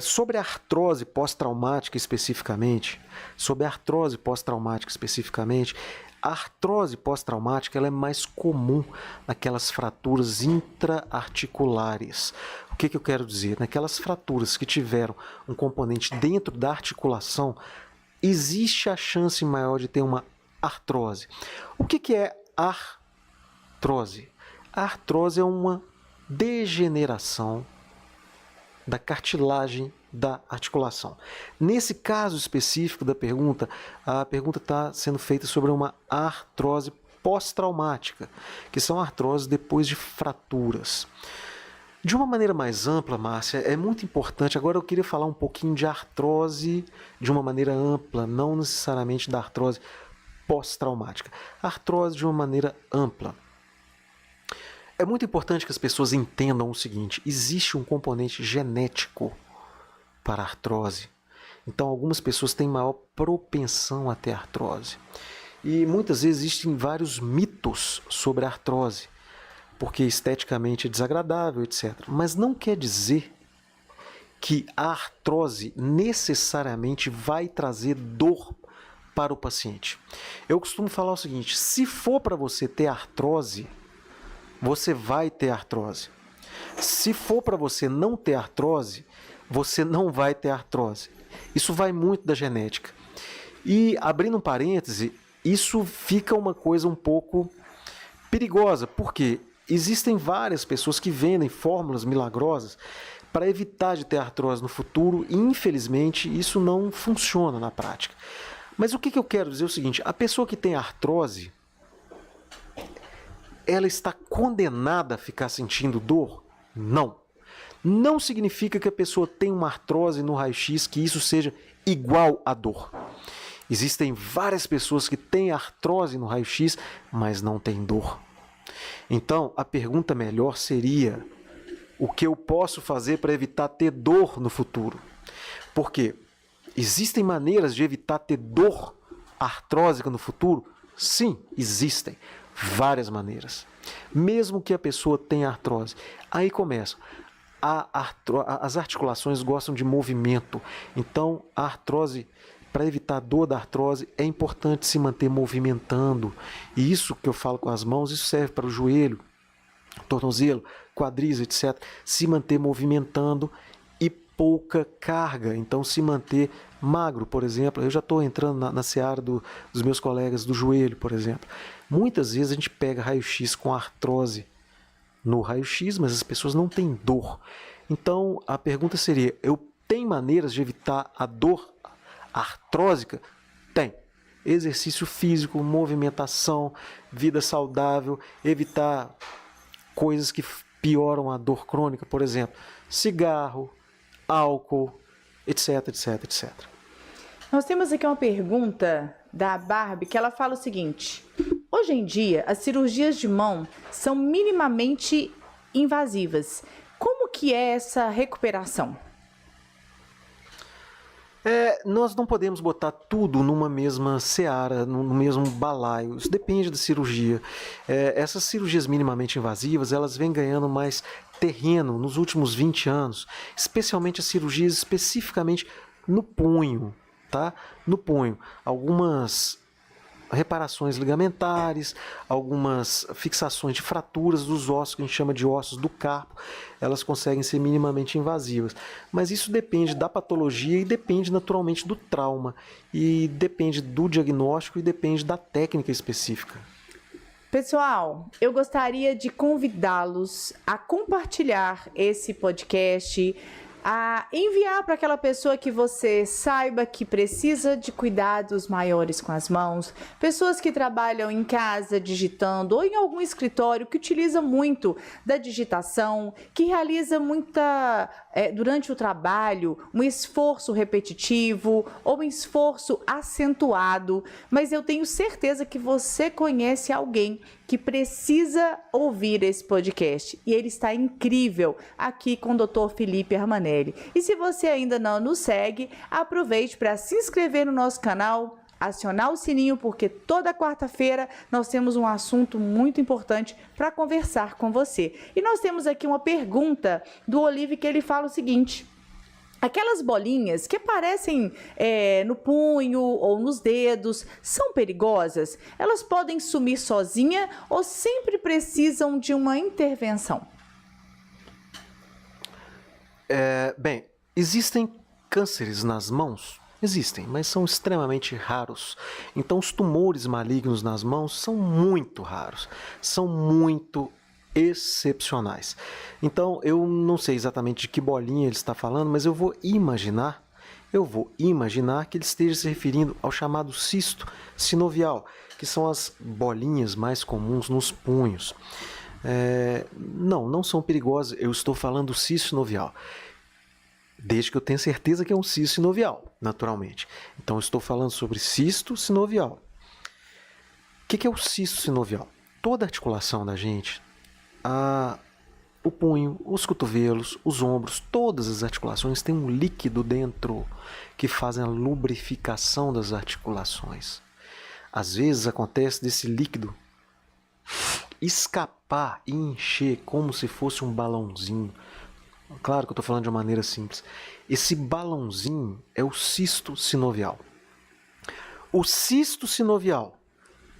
Sobre a artrose pós-traumática especificamente, a artrose pós-traumática ela é mais comum naquelas fraturas intra-articulares. O que eu quero dizer? Naquelas fraturas que tiveram um componente dentro da articulação, existe a chance maior de ter uma artrose. O que é artrose? A artrose é uma degeneração da cartilagem da articulação. Nesse caso específico da pergunta, a pergunta está sendo feita sobre uma artrose pós-traumática, que são artroses depois de fraturas. De uma maneira mais ampla, Márcia, é muito importante, agora eu queria falar um pouquinho de artrose de uma maneira ampla, não necessariamente da artrose pós-traumática. Artrose de uma maneira ampla. É muito importante que as pessoas entendam o seguinte: existe um componente genético para a artrose. Então, algumas pessoas têm maior propensão a ter artrose. E muitas vezes existem vários mitos sobre a artrose, porque esteticamente é desagradável, etc. Mas não quer dizer que a artrose necessariamente vai trazer dor para o paciente. Eu costumo falar o seguinte: se for para você ter artrose, você vai ter artrose. Se for para você não ter artrose, você não vai ter artrose. Isso vai muito da genética. E, abrindo um parêntese, isso fica uma coisa um pouco perigosa, porque existem várias pessoas que vendem fórmulas milagrosas para evitar de ter artrose no futuro e, infelizmente, isso não funciona na prática. Mas o que eu quero dizer é o seguinte: a pessoa que tem artrose, ela está condenada a ficar sentindo dor? Não. Não significa que a pessoa tem uma artrose no raio-x que isso seja igual a dor. Existem várias pessoas que têm artrose no raio-x, mas não têm dor. Então, a pergunta melhor seria: o que eu posso fazer para evitar ter dor no futuro? Porque Existem maneiras de evitar ter dor artrósica no futuro? Sim, existem. Várias maneiras. Mesmo que a pessoa tenha artrose. Aí começa. As articulações gostam de movimento. Então, a artrose, para evitar a dor da artrose, é importante se manter movimentando. E isso que eu falo com as mãos, isso serve para o joelho, tornozelo, quadris, etc. Se manter movimentando e pouca carga. Então, se manter magro, por exemplo. Eu já estou entrando na seara dos meus colegas do joelho, por exemplo. Muitas vezes a gente pega raio-x com artrose no raio-x, mas as pessoas não têm dor. Então, a pergunta seria, eu tenho maneiras de evitar a dor artrósica? Tem. Exercício físico, movimentação, vida saudável, evitar coisas que pioram a dor crônica, por exemplo, cigarro, álcool, etc, etc, etc. Nós temos aqui uma pergunta da Barbie que ela fala o seguinte: hoje em dia, as cirurgias de mão são minimamente invasivas. Como que é essa recuperação? Nós não podemos botar tudo numa mesma seara, no mesmo balaio. Isso depende da cirurgia. Essas cirurgias minimamente invasivas, elas vêm ganhando mais terreno nos últimos 20 anos, especialmente as cirurgias especificamente no punho, tá? No punho. Algumas reparações ligamentares, algumas fixações de fraturas dos ossos, que a gente chama de ossos do carpo, elas conseguem ser minimamente invasivas. Mas isso depende da patologia e depende naturalmente do trauma, e depende do diagnóstico e depende da técnica específica. Pessoal, eu gostaria de convidá-los a compartilhar esse podcast, a enviar para aquela pessoa que você saiba que precisa de cuidados maiores com as mãos, pessoas que trabalham em casa digitando ou em algum escritório que utiliza muito da digitação, que realiza durante o trabalho um esforço repetitivo ou um esforço acentuado, mas eu tenho certeza que você conhece alguém que precisa ouvir esse podcast e ele está incrível aqui com o Dr. Felipe Armanelli. E se você ainda não nos segue, aproveite para se inscrever no nosso canal, acionar o sininho, porque toda quarta-feira nós temos um assunto muito importante para conversar com você. E nós temos aqui uma pergunta do Olive que ele fala o seguinte: aquelas bolinhas que aparecem no punho ou nos dedos são perigosas? Elas podem sumir sozinha ou sempre precisam de uma intervenção? Bem, existem cânceres nas mãos? Existem, mas são extremamente raros. Então, os tumores malignos nas mãos são muito raros, são muito excepcionais. Então, eu não sei exatamente de que bolinha ele está falando, mas eu vou imaginar que ele esteja se referindo ao chamado cisto sinovial, que são as bolinhas mais comuns nos punhos. Não são perigosas, eu estou falando do cisto sinovial. Desde que eu tenha certeza que é um cisto sinovial, naturalmente. Então, eu estou falando sobre cisto sinovial. O que é o cisto sinovial? Toda articulação da gente, o punho, os cotovelos, os ombros, todas as articulações têm um líquido dentro que fazem a lubrificação das articulações. Às vezes acontece desse líquido escapar e encher como se fosse um balãozinho. Claro que eu estou falando de uma maneira simples. Esse balãozinho é o cisto sinovial. O cisto sinovial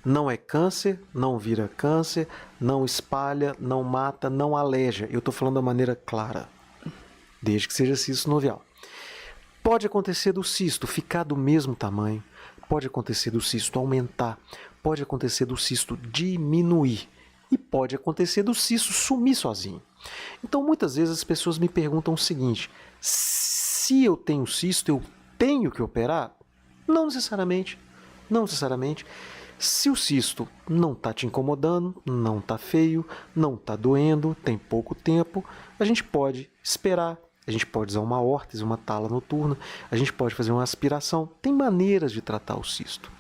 não é câncer, não vira câncer, não espalha, não mata, não aleja. Eu estou falando da maneira clara, desde que seja cisto sinovial. Pode acontecer do cisto ficar do mesmo tamanho, pode acontecer do cisto aumentar, pode acontecer do cisto diminuir e pode acontecer do cisto sumir sozinho. Então, muitas vezes as pessoas me perguntam o seguinte: se eu tenho cisto, eu tenho que operar? Não necessariamente, não necessariamente. Se o cisto não está te incomodando, não está feio, não está doendo, tem pouco tempo, a gente pode esperar, a gente pode usar uma órtese, uma tala noturna, a gente pode fazer uma aspiração. Tem maneiras de tratar o cisto.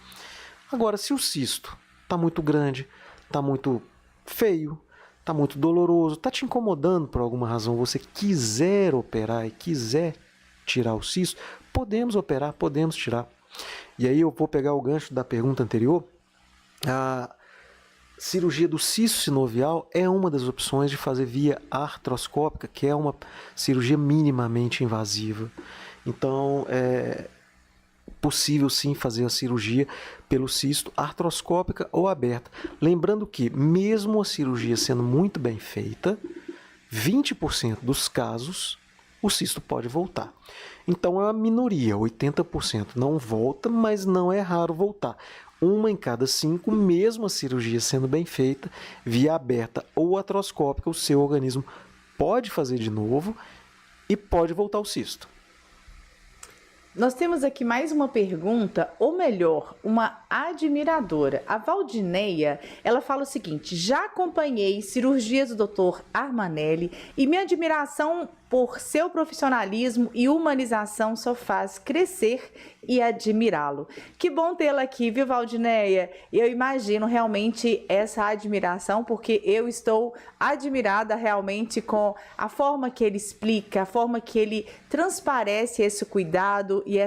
Agora, se o cisto está muito grande, está muito feio, está muito doloroso, está te incomodando por alguma razão, você quiser operar e quiser tirar o cisto, podemos operar, podemos tirar. E aí eu vou pegar o gancho da pergunta anterior. A cirurgia do cisto sinovial é uma das opções de fazer via artroscópica, que é uma cirurgia minimamente invasiva. Então, é possível sim fazer a cirurgia pelo cisto artroscópica ou aberta. Lembrando que, mesmo a cirurgia sendo muito bem feita, 20% dos casos o cisto pode voltar. Então é uma minoria, 80% não volta, mas não é raro voltar. 1 em cada 5, mesmo a cirurgia sendo bem feita, via aberta ou artroscópica, o seu organismo pode fazer de novo e pode voltar o cisto. Nós temos aqui mais uma pergunta, ou melhor, uma admiradora. A Valdineia, ela fala o seguinte: já acompanhei cirurgias do Dr. Armanelli e minha admiração por seu profissionalismo e humanização só faz crescer e admirá-lo. Que bom tê-la aqui, viu, Valdineia? Eu imagino realmente essa admiração, porque eu estou admirada realmente com a forma que ele explica, a forma que ele transparece esse cuidado e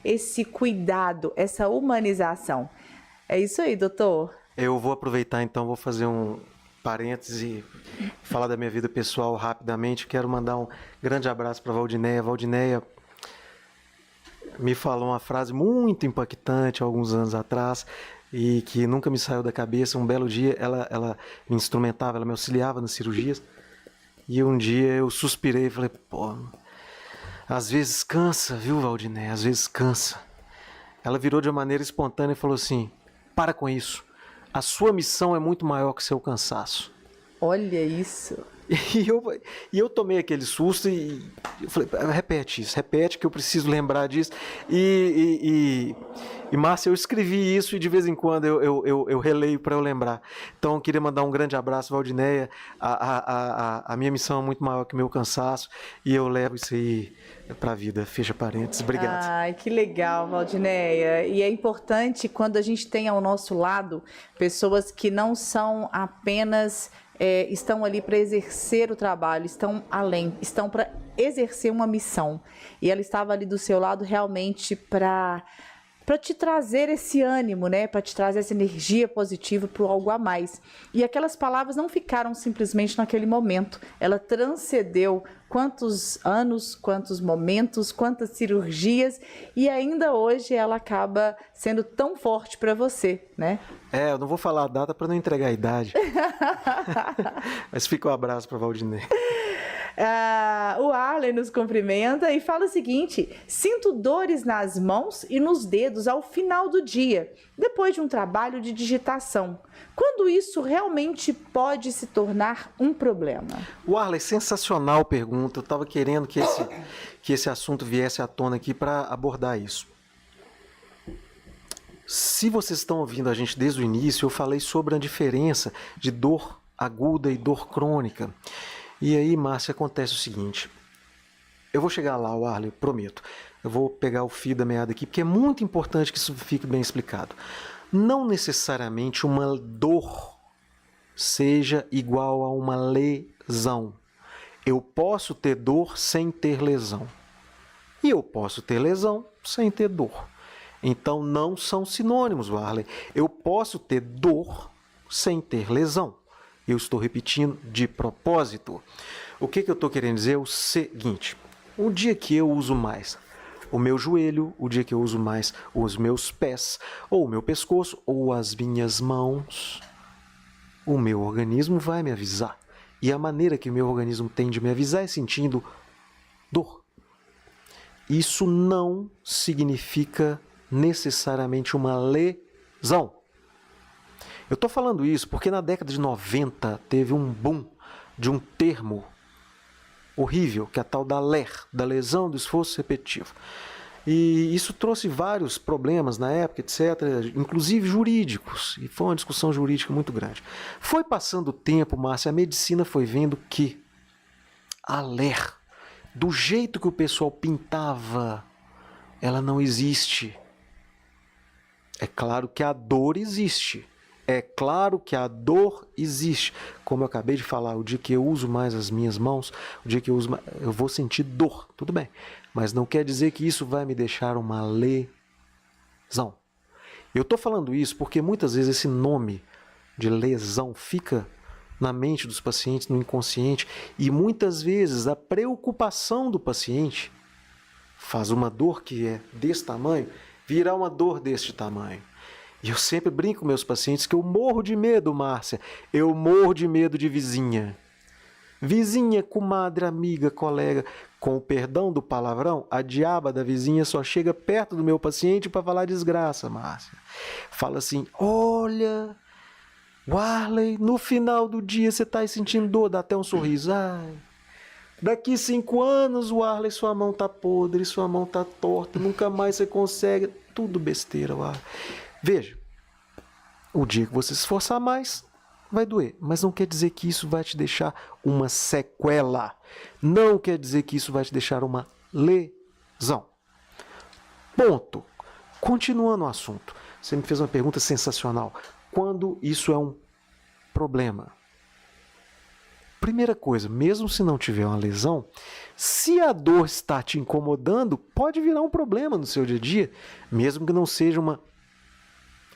esse cuidado, essa humanização. É isso aí, doutor. Eu vou aproveitar então, vou fazer um parêntese, falar da minha vida pessoal rapidamente. Quero mandar um grande abraço para a Valdineia. Valdineia me falou uma frase muito impactante há alguns anos atrás e que nunca me saiu da cabeça. Um belo dia ela me instrumentava, ela me auxiliava nas cirurgias e um dia eu suspirei e falei: pô, às vezes cansa, viu, Valdineia? Às vezes cansa. Ela virou de uma maneira espontânea e falou assim: para com isso. A sua missão é muito maior que seu cansaço. Olha isso. E eu tomei aquele susto e eu falei: repete isso, repete que eu preciso lembrar disso. E Márcia, eu escrevi isso e de vez em quando eu releio para eu lembrar. Então eu queria mandar um grande abraço, Valdineia. A minha missão é muito maior que o meu cansaço e eu levo isso aí para a vida. Fecha parênteses. Obrigado. Ai, que legal, Valdineia. E é importante quando a gente tem ao nosso lado pessoas que não são apenas estão ali para exercer o trabalho, estão além, estão para exercer uma missão. E ela estava ali do seu lado realmente para te trazer esse ânimo, né? Para te trazer essa energia positiva para algo a mais. E aquelas palavras não ficaram simplesmente naquele momento. Ela transcendeu quantos anos, quantos momentos, quantas cirurgias, e ainda hoje ela acaba sendo tão forte para você, né? Eu não vou falar a data para não entregar a idade. Mas fica um abraço para Valdineia. O Arlen nos cumprimenta e fala o seguinte: sinto dores nas mãos e nos dedos ao final do dia, depois de um trabalho de digitação. Quando isso realmente pode se tornar um problema? O Arlen, sensacional pergunta. Eu estava querendo que esse assunto viesse à tona aqui para abordar isso. Se vocês estão ouvindo a gente desde o início, eu falei sobre a diferença de dor aguda e dor crônica. E aí, Márcia, acontece o seguinte. Eu vou chegar lá, Arlen, prometo. Eu vou pegar o fio da meada aqui, porque é muito importante que isso fique bem explicado. Não necessariamente uma dor seja igual a uma lesão. Eu posso ter dor sem ter lesão. E eu posso ter lesão sem ter dor. Então, não são sinônimos, Arlen. Eu posso ter dor sem ter lesão. Eu estou repetindo de propósito. O que eu estou querendo dizer é o seguinte: o dia que eu uso mais o meu joelho, o dia que eu uso mais os meus pés, ou o meu pescoço, ou as minhas mãos, o meu organismo vai me avisar. E a maneira que o meu organismo tem de me avisar é sentindo dor. Isso não significa necessariamente uma lesão. Eu estou falando isso porque na década de 90 teve um boom de um termo horrível, que é a tal da LER, da lesão do esforço repetitivo. E isso trouxe vários problemas na época, etc., inclusive jurídicos, e foi uma discussão jurídica muito grande. Foi passando o tempo, Márcia, a medicina foi vendo que a LER, do jeito que o pessoal pintava, ela não existe. É claro que a dor existe. É claro que a dor existe. Como eu acabei de falar, o dia que eu uso mais as minhas mãos, o dia que eu uso mais, eu vou sentir dor, tudo bem. mas não quer dizer que isso vai me deixar uma lesão. Eu estou falando isso porque muitas vezes esse nome de lesão fica na mente dos pacientes, no inconsciente, e muitas vezes a preocupação do paciente faz uma dor que é desse tamanho virar uma dor deste tamanho. E eu sempre brinco com meus pacientes que eu morro de medo, Márcia, eu morro de medo de vizinha. Vizinha, comadre, amiga, colega, com o perdão do palavrão, a diaba da vizinha só chega perto do meu paciente para falar desgraça, Márcia. Fala assim, olha, Warley, no final do dia você está sentindo dor, dá até um sorriso. Ai, daqui 5 anos, Warley, sua mão tá podre, sua mão tá torta, nunca mais você consegue. Tudo besteira, Warley. Veja, o dia que você se esforçar mais, vai doer, mas não quer dizer que isso vai te deixar uma sequela. Não quer dizer que isso vai te deixar uma lesão. Ponto. Continuando o assunto. Você me fez uma pergunta sensacional. Quando isso é um problema? Primeira coisa, mesmo se não tiver uma lesão, se a dor está te incomodando, pode virar um problema no seu dia a dia, mesmo que não seja uma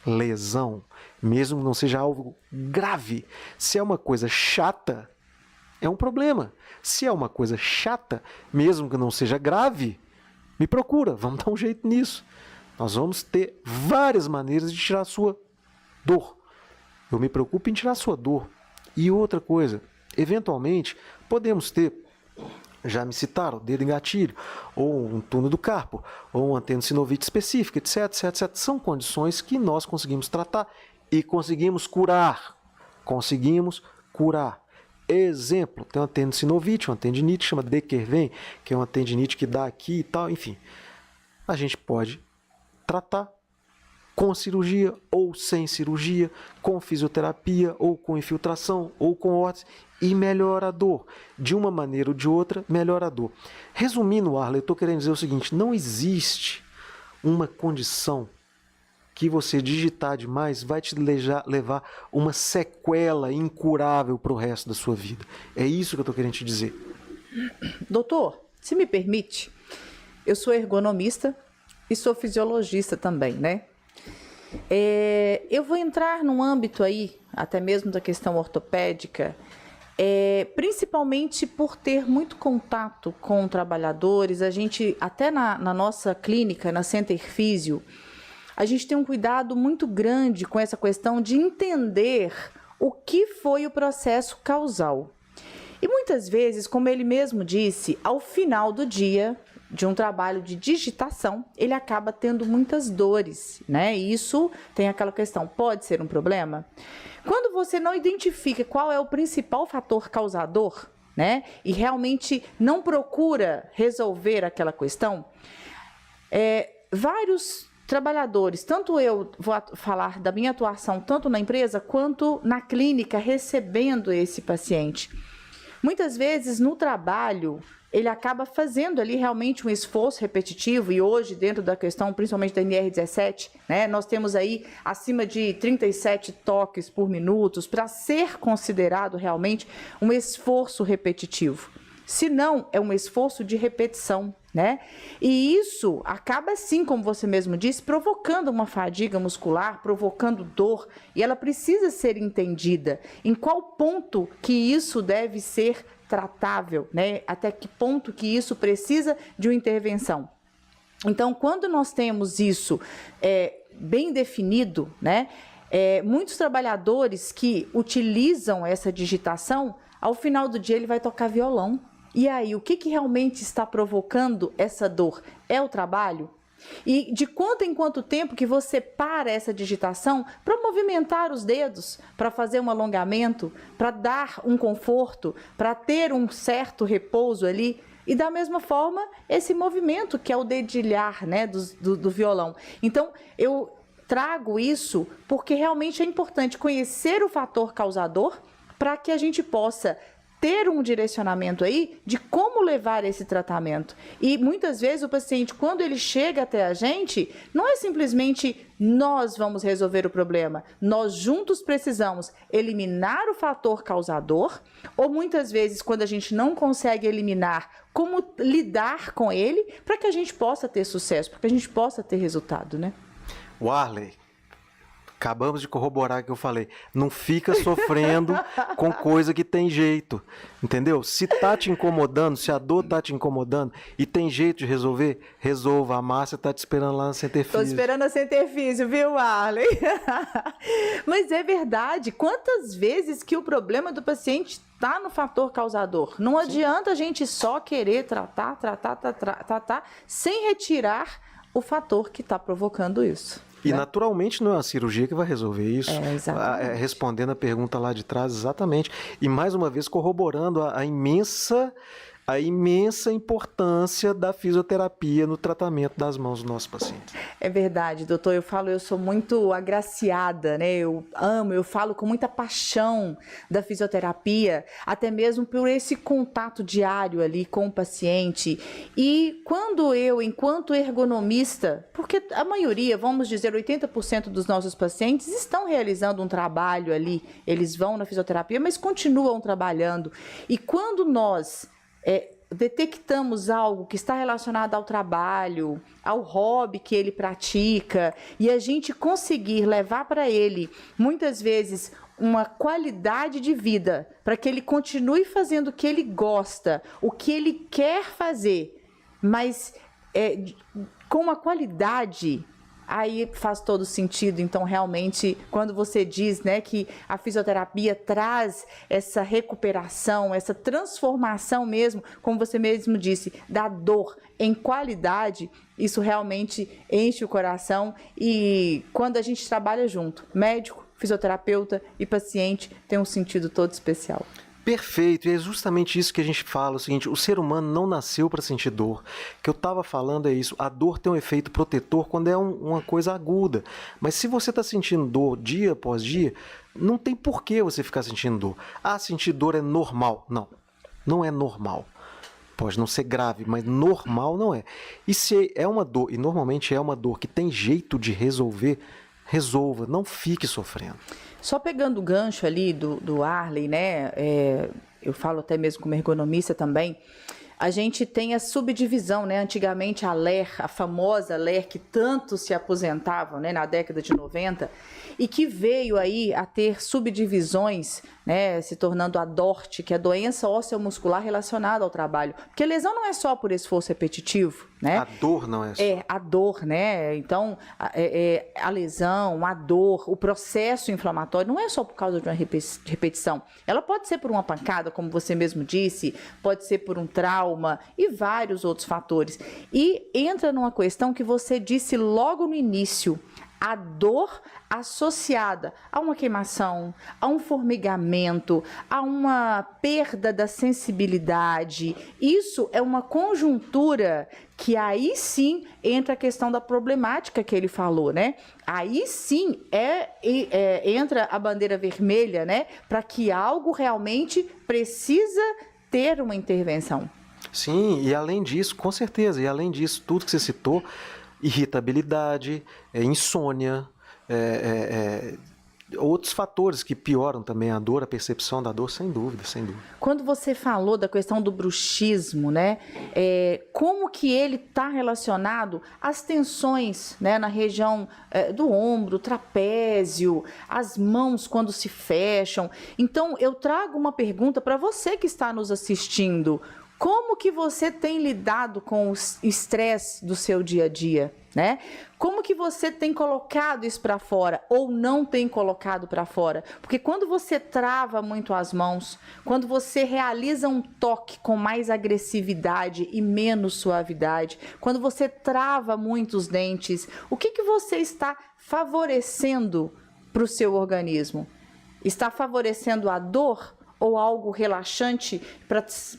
lesão, mesmo que não seja algo grave. Se é uma coisa chata, é um problema. Se é uma coisa chata, mesmo que não seja grave, me procura, vamos dar um jeito nisso. Nós vamos ter várias maneiras de tirar a sua dor. Eu me preocupo em tirar a sua dor. E outra coisa, eventualmente, podemos ter, já me citaram, dedo em gatilho, ou um túnel do carpo, ou uma tendinossinovite específica, etc, etc, etc. São condições que nós conseguimos tratar e conseguimos curar. Conseguimos curar. Exemplo, tem uma tendinossinovite, uma tendinite, chama Dequervain, que é uma tendinite que dá aqui e tal, enfim. A gente pode tratar com cirurgia ou sem cirurgia, com fisioterapia ou com infiltração ou com órtese e melhora a dor. De uma maneira ou de outra, melhora a dor. Resumindo, Warley, eu estou querendo dizer o seguinte, não existe uma condição que você digitar demais vai te levar uma sequela incurável para o resto da sua vida. É isso que eu estou querendo te dizer. Doutor, se me permite, eu sou ergonomista e sou fisiologista também, né? Eu vou entrar num âmbito aí, até mesmo da questão ortopédica, principalmente por ter muito contato com trabalhadores. A gente, até na nossa clínica, na Center Físio, a gente tem um cuidado muito grande com essa questão de entender o que foi o processo causal. E muitas vezes, como ele mesmo disse, ao final do dia de um trabalho de digitação, ele acaba tendo muitas dores, né? E isso tem aquela questão, pode ser um problema? Quando você não identifica qual é o principal fator causador, né? E realmente não procura resolver aquela questão, vários trabalhadores, tanto eu vou falar da minha atuação tanto na empresa quanto na clínica recebendo esse paciente. Muitas vezes no trabalho ele acaba fazendo ali realmente um esforço repetitivo e hoje dentro da questão principalmente da NR17, né, nós temos aí acima de 37 toques por minuto para ser considerado realmente um esforço repetitivo. Se não, é um esforço de repetição, né? E isso acaba sim, como você mesmo disse, provocando uma fadiga muscular, provocando dor, e ela precisa ser entendida. Em qual ponto que isso deve ser tratável, né? Até que ponto que isso precisa de uma intervenção. Então, quando nós temos isso bem definido, né? Muitos trabalhadores que utilizam essa digitação, ao final do dia ele vai tocar violão. E aí, o que realmente está provocando essa dor? É o trabalho? E de quanto em quanto tempo que você para essa digitação para movimentar os dedos, para fazer um alongamento, para dar um conforto, para ter um certo repouso ali? E da mesma forma, esse movimento que é o dedilhar, né, do violão. Então, eu trago isso porque realmente é importante conhecer o fator causador para que a gente possa ter um direcionamento aí de como levar esse tratamento. E muitas vezes o paciente, quando ele chega até a gente, não é simplesmente nós vamos resolver o problema. Nós juntos precisamos eliminar o fator causador, ou muitas vezes, quando a gente não consegue eliminar, como lidar com ele para que a gente possa ter sucesso, para que a gente possa ter resultado, né? Warley, acabamos de corroborar o que eu falei. Não fica sofrendo com coisa que tem jeito, entendeu? Se tá te incomodando, se a dor tá te incomodando e tem jeito de resolver, resolva. A Márcia tá te esperando lá na centerfísio. Tô esperando a centerfísio, viu, Arley? Mas é verdade. Quantas vezes que o problema do paciente está no fator causador? Não adianta a gente só querer tratar, sem retirar o fator que está provocando isso. E naturalmente não é a cirurgia que vai resolver isso. Respondendo a pergunta lá de trás, exatamente. E mais uma vez corroborando a imensa importância da fisioterapia no tratamento das mãos dos nossos pacientes. É verdade, doutor. Eu sou muito agraciada, né? Eu falo com muita paixão da fisioterapia, até mesmo por esse contato diário ali com o paciente. E quando enquanto ergonomista, porque a maioria, vamos dizer, 80% dos nossos pacientes estão realizando um trabalho ali, eles vão na fisioterapia, mas continuam trabalhando. E quando nós detectamos algo que está relacionado ao trabalho, ao hobby que ele pratica, e a gente conseguir levar para ele, muitas vezes, uma qualidade de vida, para que ele continue fazendo o que ele gosta, o que ele quer fazer, mas com uma qualidade, aí faz todo sentido. Então, realmente, quando você diz, né, que a fisioterapia traz essa recuperação, essa transformação mesmo, como você mesmo disse, da dor em qualidade, isso realmente enche o coração. E quando a gente trabalha junto, médico, fisioterapeuta e paciente, tem um sentido todo especial. Perfeito, e é justamente isso que a gente fala, o seguinte, o ser humano não nasceu para sentir dor. O que eu estava falando é isso, a dor tem um efeito protetor quando é uma coisa aguda, mas se você está sentindo dor dia após dia, não tem por que você ficar sentindo dor. Sentir dor é normal. Não, não é normal. Pode não ser grave, mas normal não é. E se é uma dor, e normalmente é uma dor que tem jeito de resolver, resolva, não fique sofrendo. Só pegando o gancho ali do Arley, né? Eu falo até mesmo como ergonomista também. A gente tem a subdivisão, né? Antigamente a LER, a famosa LER, que tanto se aposentavam, né, na década de 90, e que veio aí a ter subdivisões, né, se tornando a DORT, que é a doença ósseo-muscular relacionada ao trabalho. Porque a lesão não é só por esforço repetitivo, né? A dor não é só. A dor, né? Então, a lesão, a dor, o processo inflamatório não é só por causa de uma repetição. Ela pode ser por uma pancada, como você mesmo disse, pode ser por um trauma e vários outros fatores. E entra numa questão que você disse logo no início, a dor associada a uma queimação, a um formigamento, a uma perda da sensibilidade. Isso é uma conjuntura que aí sim entra a questão da problemática que ele falou, né? Aí sim entra a bandeira vermelha, né? Para que algo realmente precisa ter uma intervenção. Sim, e além disso, com certeza, e além disso, tudo que você citou, irritabilidade, insônia, outros fatores que pioram também a dor, a percepção da dor, sem dúvida, sem dúvida. Quando você falou da questão do bruxismo, né, como que ele está relacionado às tensões, né, na região do ombro, trapézio, as mãos quando se fecham. Então, eu trago uma pergunta para você que está nos assistindo. Como que você tem lidado com o estresse do seu dia a dia, né? Como que você tem colocado isso para fora ou não tem colocado para fora? Porque quando você trava muito as mãos, quando você realiza um toque com mais agressividade e menos suavidade, quando você trava muito os dentes, o que você está favorecendo para o seu organismo? Está favorecendo a dor? Ou algo relaxante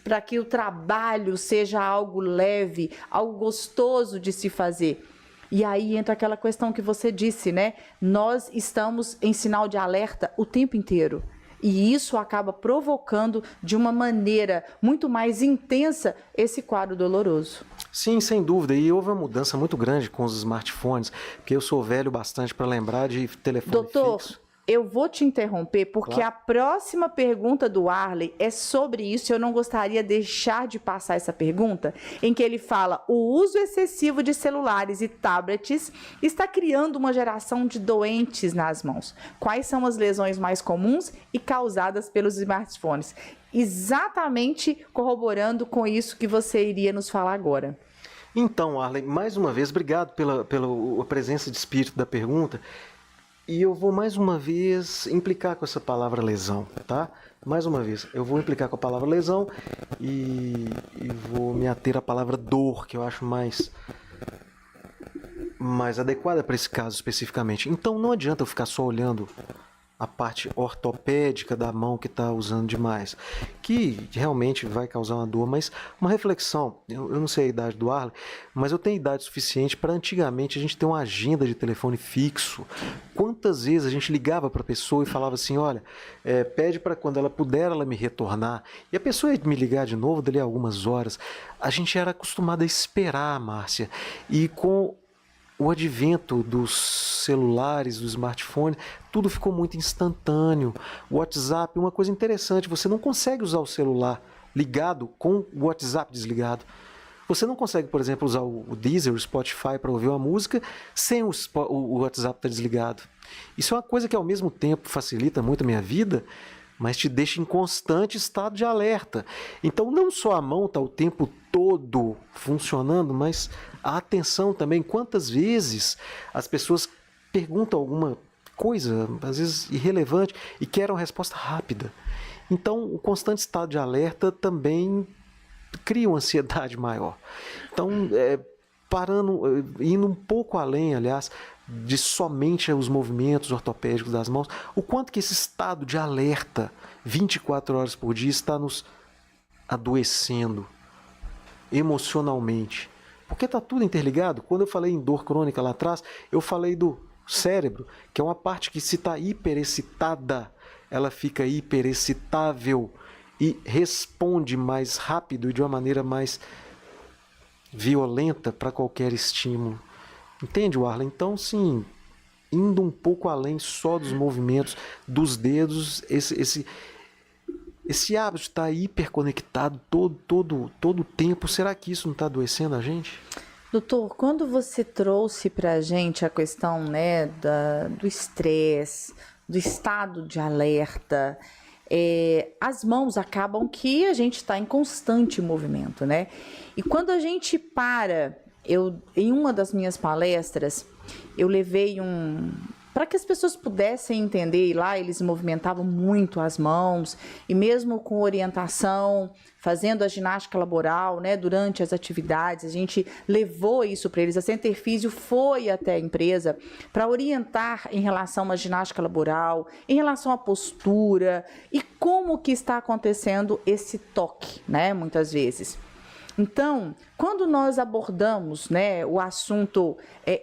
para que o trabalho seja algo leve, algo gostoso de se fazer. E aí entra aquela questão que você disse, né? Nós estamos em sinal de alerta o tempo inteiro. E isso acaba provocando de uma maneira muito mais intensa esse quadro doloroso. Sim, sem dúvida. E houve uma mudança muito grande com os smartphones, porque eu sou velho bastante para lembrar de telefone Doutor, fixo. eu vou te interromper porque Claro. a próxima pergunta do Arley é sobre isso. Eu não gostaria de deixar de passar essa pergunta, em que ele fala: o uso excessivo de celulares e tablets está criando uma geração de doentes nas mãos. Quais são as lesões mais comuns e causadas pelos smartphones? Exatamente corroborando com isso que você iria nos falar agora. Então, Arlen, mais uma vez, obrigado pela presença de espírito da pergunta. E eu vou mais uma vez implicar com essa palavra lesão, tá? Mais uma vez, eu vou implicar com a palavra lesão e vou me ater à palavra dor, que eu acho mais adequada para esse caso especificamente. Então não adianta eu ficar só olhando a parte ortopédica da mão que está usando demais, que realmente vai causar uma dor, mas uma reflexão, eu não sei a idade do Arlen, mas eu tenho idade suficiente para antigamente a gente ter uma agenda de telefone fixo. Quantas vezes a gente ligava para a pessoa e falava assim, olha, pede para quando ela puder ela me retornar, e a pessoa ia me ligar de novo dali a algumas horas. A gente era acostumado a esperar, Márcia, e com o advento dos celulares, do smartphone, tudo ficou muito instantâneo. O WhatsApp, uma coisa interessante, você não consegue usar o celular ligado com o WhatsApp desligado. Você não consegue, por exemplo, usar o Deezer, o Spotify para ouvir uma música sem o WhatsApp estar desligado. Isso é uma coisa que ao mesmo tempo facilita muito a minha vida, mas te deixa em constante estado de alerta. Então não só a mão está o tempo todo funcionando, mas a atenção também. Quantas vezes as pessoas perguntam alguma coisa, às vezes irrelevante, e querem uma resposta rápida. Então o constante estado de alerta também cria uma ansiedade maior. Então, indo um pouco além, aliás, de somente os movimentos ortopédicos das mãos, o quanto que esse estado de alerta 24 horas por dia está nos adoecendo emocionalmente. Porque está tudo interligado. Quando eu falei em dor crônica lá atrás, eu falei do cérebro, que é uma parte que, se está hiperexcitada, ela fica hiperexcitável e responde mais rápido e de uma maneira mais violenta para qualquer estímulo. Entende, Arlen? Então, sim, indo um pouco além só dos movimentos dos dedos, esse hábito de estar hiperconectado todo o tempo, será que isso não está adoecendo a gente? Doutor, quando você trouxe para a gente a questão, né, do estresse, do estado de alerta, as mãos acabam que a gente está em constante movimento, né? E quando a gente para, em uma das minhas palestras, eu levei para que as pessoas pudessem entender, e lá eles movimentavam muito as mãos, e mesmo com orientação, fazendo a ginástica laboral, né, durante as atividades, a gente levou isso para eles. A Centerfísio foi até a empresa para orientar em relação à ginástica laboral, em relação à postura e como que está acontecendo esse toque, né, muitas vezes. Então, quando nós abordamos, né, o assunto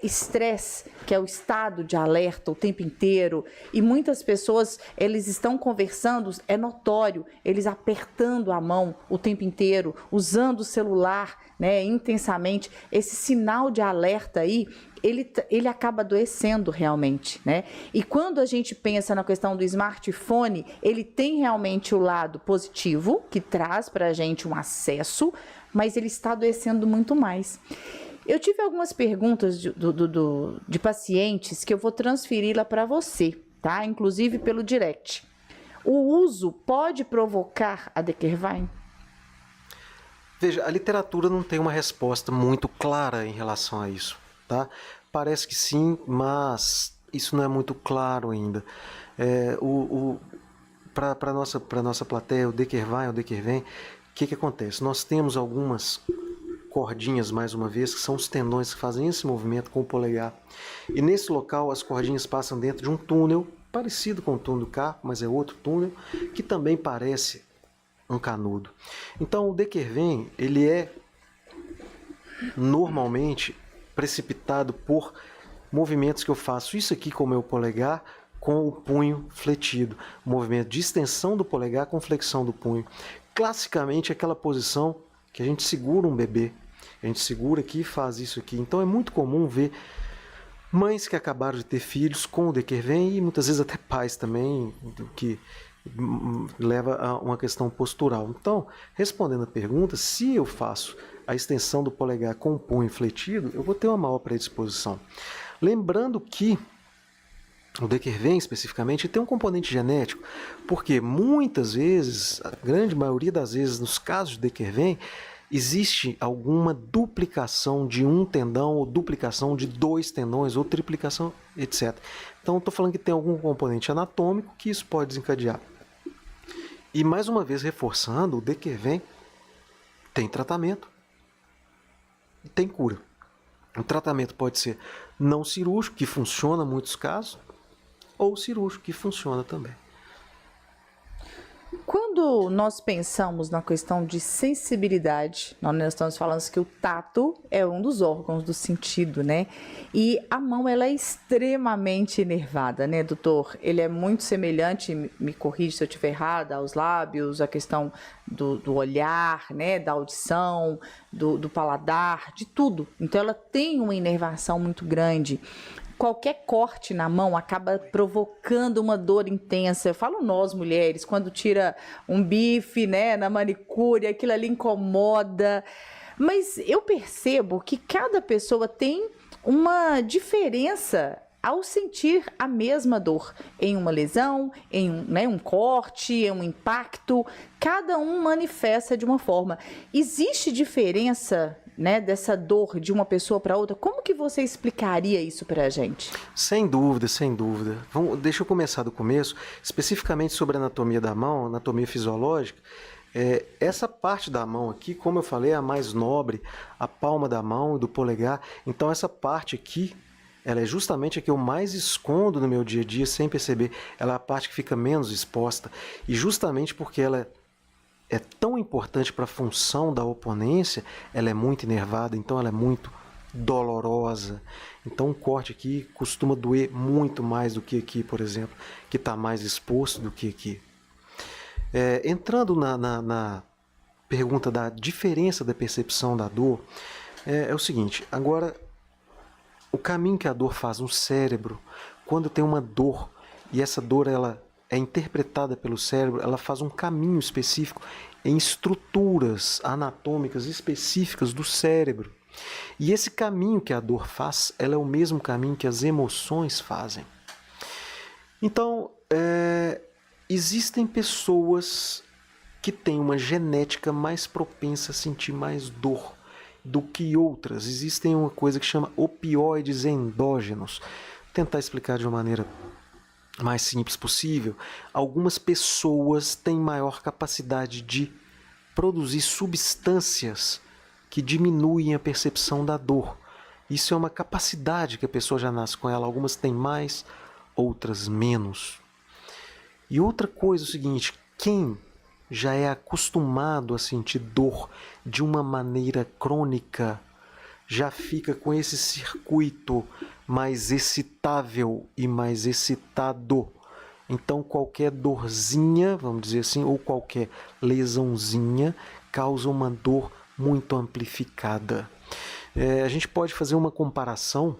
estresse, que é o estado de alerta o tempo inteiro, e muitas pessoas, eles estão conversando, é notório, eles apertando a mão o tempo inteiro, usando o celular, né, intensamente, esse sinal de alerta aí, ele acaba adoecendo realmente, né? E quando a gente pensa na questão do smartphone, ele tem realmente o lado positivo, que traz para a gente um acesso, mas ele está adoecendo muito mais. Eu tive algumas perguntas de pacientes que eu vou transferi-la para você, tá? Inclusive pelo direct. O uso pode provocar a Dequervain? Veja, a literatura não tem uma resposta muito clara em relação a isso, tá? Parece que sim, mas isso não é muito claro ainda. Para a nossa plateia, o Dequervain, o que acontece? Nós temos algumas cordinhas, mais uma vez, que são os tendões que fazem esse movimento com o polegar. E nesse local as cordinhas passam dentro de um túnel, parecido com o túnel do carpo, mas é outro túnel, que também parece um canudo. Então o Dequervain, ele é normalmente precipitado por movimentos que eu faço isso aqui com o meu polegar, com o punho fletido. Movimento de extensão do polegar com flexão do punho. Classicamente, aquela posição que a gente segura um bebê. A gente segura aqui e faz isso aqui. Então é muito comum ver mães que acabaram de ter filhos com o Dequervain e muitas vezes até pais também, que leva a uma questão postural. Então, respondendo a pergunta, se eu faço a extensão do polegar com o punho fletido, eu vou ter uma maior predisposição. Lembrando que o Dequervain, especificamente, tem um componente genético, porque muitas vezes, a grande maioria das vezes, nos casos de Dequervain, existe alguma duplicação de um tendão, ou duplicação de 2 tendões, ou triplicação, etc. Então, estou falando que tem algum componente anatômico que isso pode desencadear. E, mais uma vez, reforçando, o Dequervain tem tratamento e tem cura. O tratamento pode ser não cirúrgico, que funciona em muitos casos, ou cirúrgico, que funciona também. Quando nós pensamos na questão de sensibilidade, nós estamos falando que o tato é um dos órgãos do sentido, né? E a mão, ela é extremamente enervada, né, doutor? Ele é muito semelhante, me corrige se eu estiver errada, aos lábios, a questão do olhar, né, da audição, do paladar, de tudo. Então, ela tem uma inervação muito grande. Qualquer corte na mão acaba provocando uma dor intensa. Eu falo nós, mulheres, quando tira um bife, né, na manicure, aquilo ali incomoda. Mas eu percebo que cada pessoa tem uma diferença ao sentir a mesma dor em uma lesão, em um corte, em um impacto. Cada um manifesta de uma forma. Existe diferença, né, dessa dor de uma pessoa para outra? Como que você explicaria isso para a gente? Sem dúvida, sem dúvida. Deixa eu começar do começo, especificamente sobre a anatomia da mão, anatomia fisiológica. Essa parte da mão aqui, como eu falei, é a mais nobre, a palma da mão e do polegar. Então essa parte aqui, ela é justamente a que eu mais escondo no meu dia a dia sem perceber. Ela é a parte que fica menos exposta. E justamente porque ela é tão importante para a função da oponência, ela é muito enervada, então ela é muito dolorosa. Então um corte aqui costuma doer muito mais do que aqui, por exemplo, que está mais exposto do que aqui. Entrando na pergunta da diferença da percepção da dor, é o seguinte, agora, o caminho que a dor faz no cérebro, quando tem uma dor, e essa dor ela é interpretada pelo cérebro, ela faz um caminho específico em estruturas anatômicas específicas do cérebro. E esse caminho que a dor faz, ela é o mesmo caminho que as emoções fazem. Então, existem pessoas que têm uma genética mais propensa a sentir mais dor do que outras. Existem uma coisa que chama opioides endógenos. Vou tentar explicar de uma maneira mais simples possível. Algumas pessoas têm maior capacidade de produzir substâncias que diminuem a percepção da dor. Isso é uma capacidade que a pessoa já nasce com ela. Algumas têm mais, outras menos. E outra coisa é o seguinte, quem já é acostumado a sentir dor de uma maneira crônica, já fica com esse circuito mais excitável e mais excitado. Então qualquer dorzinha, vamos dizer assim, ou qualquer lesãozinha causa uma dor muito amplificada. A gente pode fazer uma comparação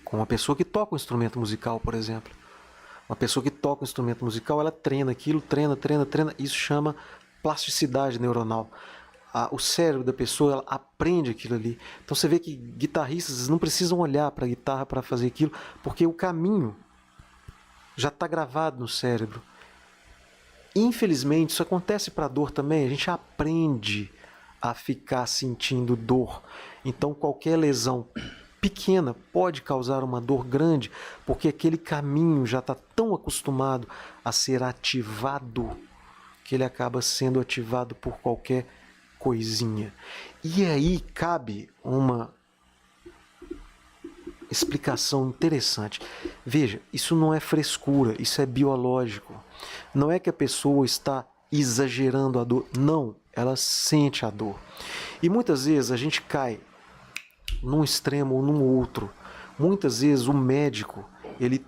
com uma pessoa que toca um instrumento musical, por exemplo. Uma pessoa que toca um instrumento musical, ela treina aquilo, treina. Isso chama plasticidade neuronal. O cérebro da pessoa, ela aprende aquilo ali. Então você vê que guitarristas não precisam olhar para a guitarra para fazer aquilo, porque o caminho já está gravado no cérebro. Infelizmente, isso acontece para a dor também. A gente aprende a ficar sentindo dor. Então qualquer lesão pequena pode causar uma dor grande, porque aquele caminho já está tão acostumado a ser ativado, que ele acaba sendo ativado por qualquer coisinha. E aí cabe uma explicação interessante. Veja, isso não é frescura, isso é biológico. Não é que a pessoa está exagerando a dor, não, ela sente a dor. E muitas vezes a gente cai num extremo ou num outro. Muitas vezes o médico, ele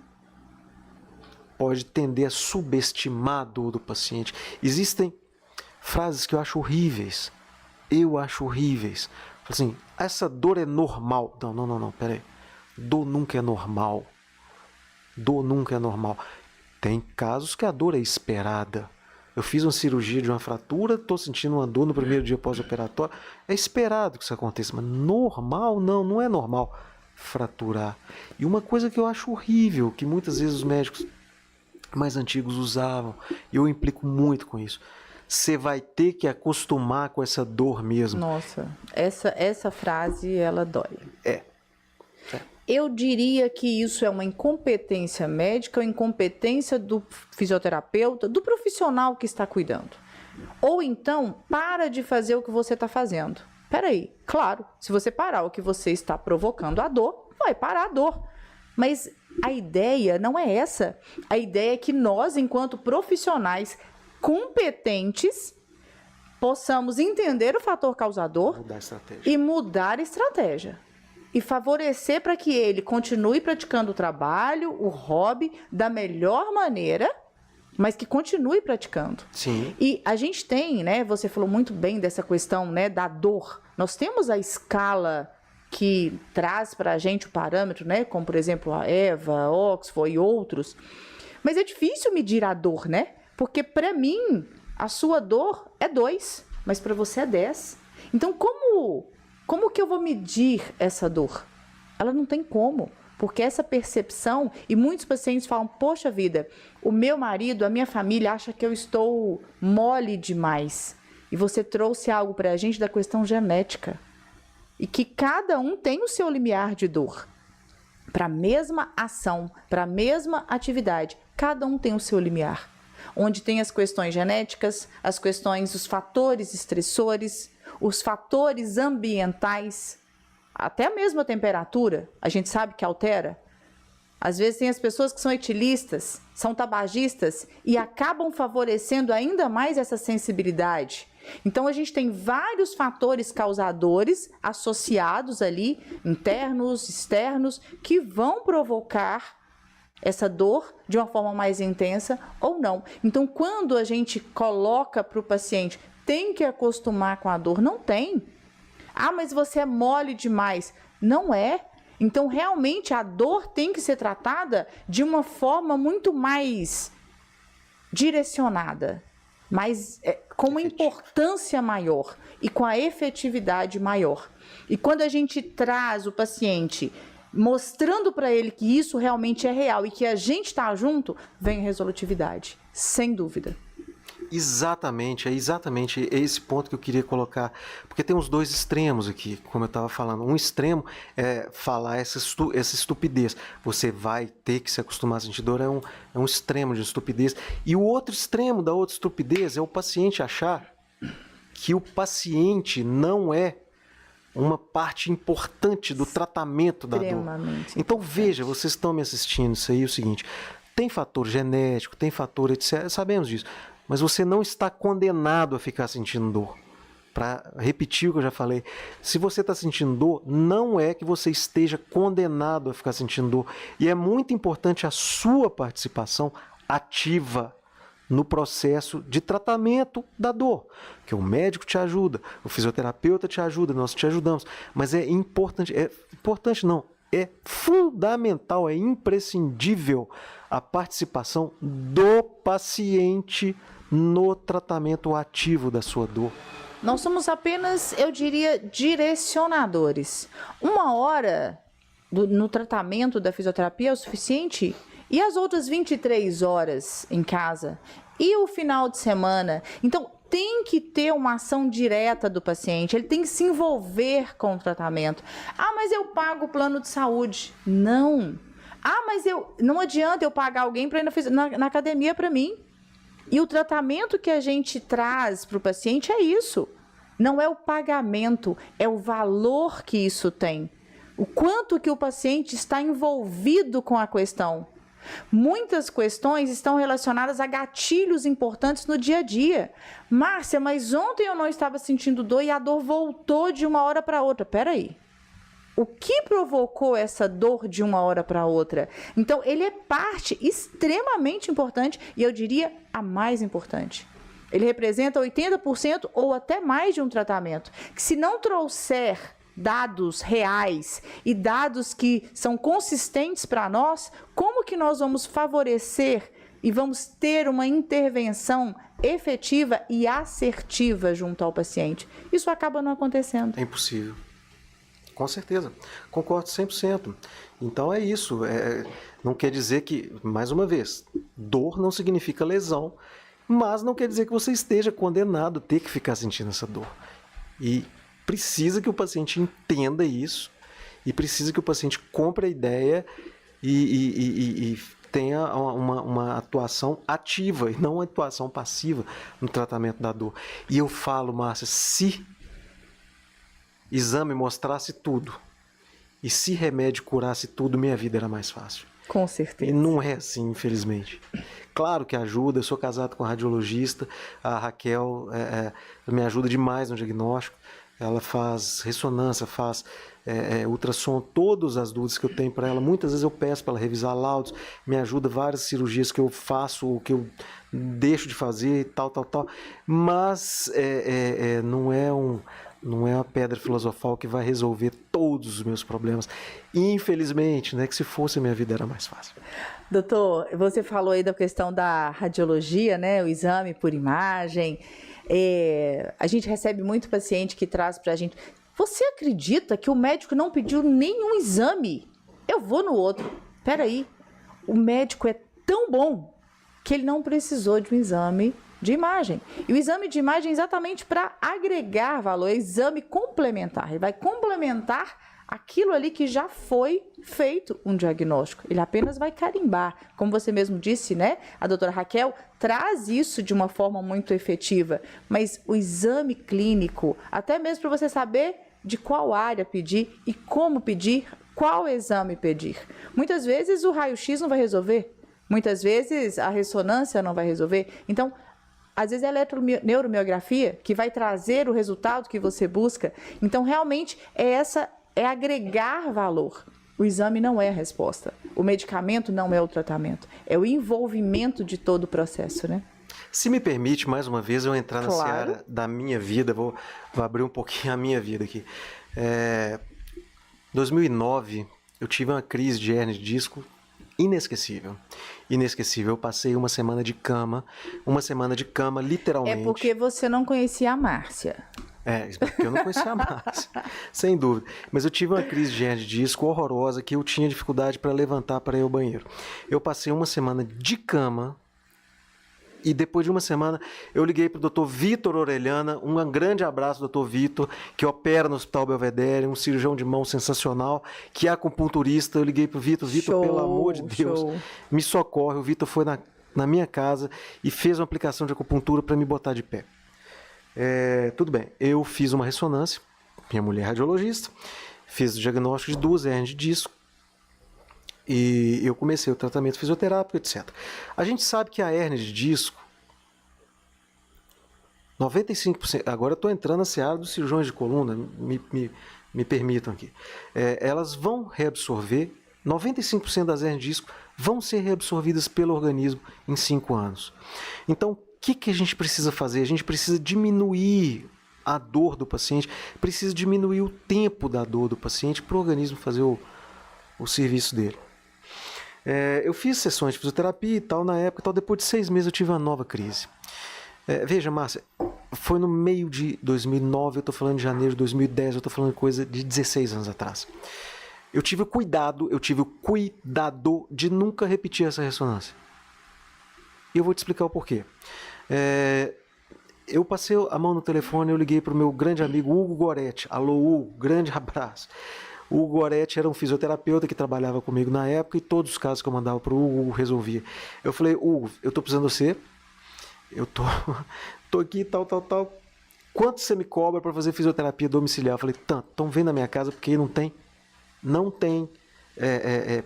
pode tender a subestimar a dor do paciente. Existem frases que eu acho horríveis. Assim, essa dor é normal. Não, peraí. Dor nunca é normal. Tem casos que a dor é esperada. Eu fiz uma cirurgia de uma fratura, estou sentindo uma dor no primeiro dia pós-operatório. É esperado que isso aconteça, mas normal não é normal fraturar. E uma coisa que eu acho horrível, que muitas vezes os médicos mais antigos usavam, e eu implico muito com isso. Você vai ter que acostumar com essa dor mesmo. Nossa, essa frase, ela dói. É. Eu diria que isso é uma incompetência médica ou incompetência do fisioterapeuta, do profissional que está cuidando. Ou então, para de fazer o que você está fazendo. Peraí, claro, se você parar o que você está provocando a dor, vai parar a dor. Mas a ideia não é essa. A ideia é que nós, enquanto profissionais competentes, possamos entender o fator causador e mudar a estratégia. E favorecer para que ele continue praticando o trabalho, o hobby, da melhor maneira, mas que continue praticando. Sim. E a gente tem, né, você falou muito bem dessa questão, né, da dor. Nós temos a escala que traz para a gente o parâmetro, né, como por exemplo a EVA, Oxford e outros. Mas é difícil medir a dor, né? Porque para mim, a sua dor é 2, mas para você é 10. Então, como que eu vou medir essa dor? Ela não tem como, porque essa percepção, e muitos pacientes falam, poxa vida, o meu marido, a minha família acha que eu estou mole demais. E você trouxe algo para a gente da questão genética. E que cada um tem o seu limiar de dor. Para a mesma ação, para a mesma atividade, cada um tem o seu limiar. Onde tem as questões genéticas, as questões, os fatores estressores, os fatores ambientais, até a mesma temperatura, a gente sabe que altera. Às vezes tem as pessoas que são etilistas, são tabagistas e acabam favorecendo ainda mais essa sensibilidade. Então a gente tem vários fatores causadores associados ali, internos, externos, que vão provocar essa dor de uma forma mais intensa ou não. Então quando a gente coloca para o paciente, tem que acostumar com a dor, não tem. Ah, mas você é mole demais. Não é. Então, realmente, a dor tem que ser tratada de uma forma muito mais direcionada, com uma importância maior e com a efetividade maior. E quando a gente traz o paciente mostrando para ele que isso realmente é real e que a gente está junto, vem a resolutividade, sem dúvida. Exatamente, é esse ponto que eu queria colocar, porque tem os dois extremos aqui, como eu estava falando. Um extremo é falar essa estupidez, você vai ter que se acostumar a sentir dor, é um extremo de estupidez, e o outro extremo da outra estupidez é o paciente achar que o paciente não é uma parte importante do tratamento da dor. Então veja, vocês estão me assistindo, isso aí é o seguinte, tem fator genético, tem fator etc, sabemos disso, mas você não está condenado a ficar sentindo dor. Para repetir o que eu já falei, se você está sentindo dor, não é que você esteja condenado a ficar sentindo dor. E é muito importante a sua participação ativa no processo de tratamento da dor. Porque o médico te ajuda, o fisioterapeuta te ajuda, nós te ajudamos. Mas é fundamental, é imprescindível a participação do paciente no tratamento ativo da sua dor. Nós somos apenas, eu diria, direcionadores. 1 hora no tratamento da fisioterapia é o suficiente? E as outras 23 horas em casa? E o final de semana? Então, tem que ter uma ação direta do paciente, ele tem que se envolver com o tratamento. Ah, mas eu pago o plano de saúde. Não. Ah, mas não adianta eu pagar alguém para ir na academia para mim. E o tratamento que a gente traz para o paciente é isso. Não é o pagamento, é o valor que isso tem. O quanto que o paciente está envolvido com a questão. Muitas questões estão relacionadas a gatilhos importantes no dia a dia. Márcia, mas ontem eu não estava sentindo dor e a dor voltou de uma hora para outra. Peraí. O que provocou essa dor de uma hora para outra? Então, ele é parte extremamente importante e eu diria a mais importante. Ele representa 80% ou até mais de um tratamento. Que se não trouxer dados reais e dados que são consistentes para nós, como que nós vamos favorecer e vamos ter uma intervenção efetiva e assertiva junto ao paciente? Isso acaba não acontecendo. É impossível. Com certeza. Concordo 100%. Então é isso. Não quer dizer que, mais uma vez, dor não significa lesão, mas não quer dizer que você esteja condenado a ter que ficar sentindo essa dor. E precisa que o paciente entenda isso e precisa que o paciente compre a ideia e tenha uma atuação ativa e não uma atuação passiva no tratamento da dor. E eu falo, Márcia, se exame mostrasse tudo e se remédio curasse tudo, minha vida era mais fácil. Com certeza. E não é assim, infelizmente. Claro que ajuda, eu sou casado com a radiologista, a Raquel me ajuda demais no diagnóstico. Ela faz ressonância, faz ultrassom, todas as dúvidas que eu tenho para ela. Muitas vezes eu peço para ela revisar laudos, me ajuda várias cirurgias que eu faço ou que eu deixo de fazer, tal. Mas não é uma pedra filosofal que vai resolver todos os meus problemas. Infelizmente, né, que se fosse a minha vida era mais fácil. Doutor, você falou aí da questão da radiologia, né, o exame por imagem. A gente recebe muito paciente que traz pra gente: você acredita que o médico não pediu nenhum exame? Eu vou no outro. Peraí, o médico é tão bom que ele não precisou de um exame de imagem. E o exame de imagem é exatamente para agregar valor, é exame complementar. Ele vai complementar aquilo ali que já foi feito um diagnóstico. Ele apenas vai carimbar. Como você mesmo disse, né? A doutora Raquel traz isso de uma forma muito efetiva. Mas o exame clínico, até mesmo para você saber de qual área pedir e como pedir, qual exame pedir. Muitas vezes o raio-x não vai resolver. Muitas vezes a ressonância não vai resolver. Então, às vezes é a eletroneuromiografia que vai trazer o resultado que você busca. Então, realmente, é agregar valor. O exame não é a resposta. O medicamento não é o tratamento. É o envolvimento de todo o processo, né? Se me permite, mais uma vez, eu entrar na seara da minha vida, vou abrir um pouquinho a minha vida aqui. Em 2009, eu tive uma crise de hérnia de disco inesquecível. Inesquecível. Eu passei uma semana de cama, literalmente. É porque você não conhecia a Márcia. Porque eu não conhecia a Márcia, sem dúvida. Mas eu tive uma crise de hérnia de disco horrorosa que eu tinha dificuldade para levantar para ir ao banheiro. Eu passei uma semana de cama e depois de uma semana eu liguei para o Dr. Vitor Orellana, um grande abraço, Dr. Vitor, que opera no Hospital Belvedere, um cirurgião de mão sensacional, que é acupunturista. Eu liguei para o Vitor, pelo amor de Deus, me socorre. O Vitor foi na minha casa e fez uma aplicação de acupuntura para me botar de pé. Tudo bem, eu fiz uma ressonância, minha mulher é radiologista, fiz o diagnóstico de 2 hérnias de disco e eu comecei o tratamento fisioterápico, etc. A gente sabe que a hérnia de disco, 95%, agora eu estou entrando na seara dos cirurgiões de coluna, me permitam aqui, elas vão reabsorver, 95% das hérnias de disco vão ser reabsorvidas pelo organismo em 5 anos. Então, o que a gente precisa fazer? A gente precisa diminuir a dor do paciente, precisa diminuir o tempo da dor do paciente para o organismo fazer o serviço dele. Eu fiz sessões de fisioterapia e tal na época, depois de 6 meses eu tive uma nova crise. Veja, Márcia, foi no meio de 2009, eu estou falando de janeiro de 2010, eu estou falando de coisa de 16 anos atrás. Eu tive o cuidado de nunca repetir essa ressonância. E eu vou te explicar o porquê. Eu passei a mão no telefone, eu liguei para o meu grande amigo Hugo Goretti. Alô, Hugo, grande abraço. O Hugo Goretti era um fisioterapeuta que trabalhava comigo na época e todos os casos que eu mandava para o Hugo resolvia. Eu falei: Hugo, eu estou precisando de você, eu tô aqui, tal. Quanto você me cobra para fazer fisioterapia domiciliar? Eu falei: tanto, então vem na minha casa porque não tem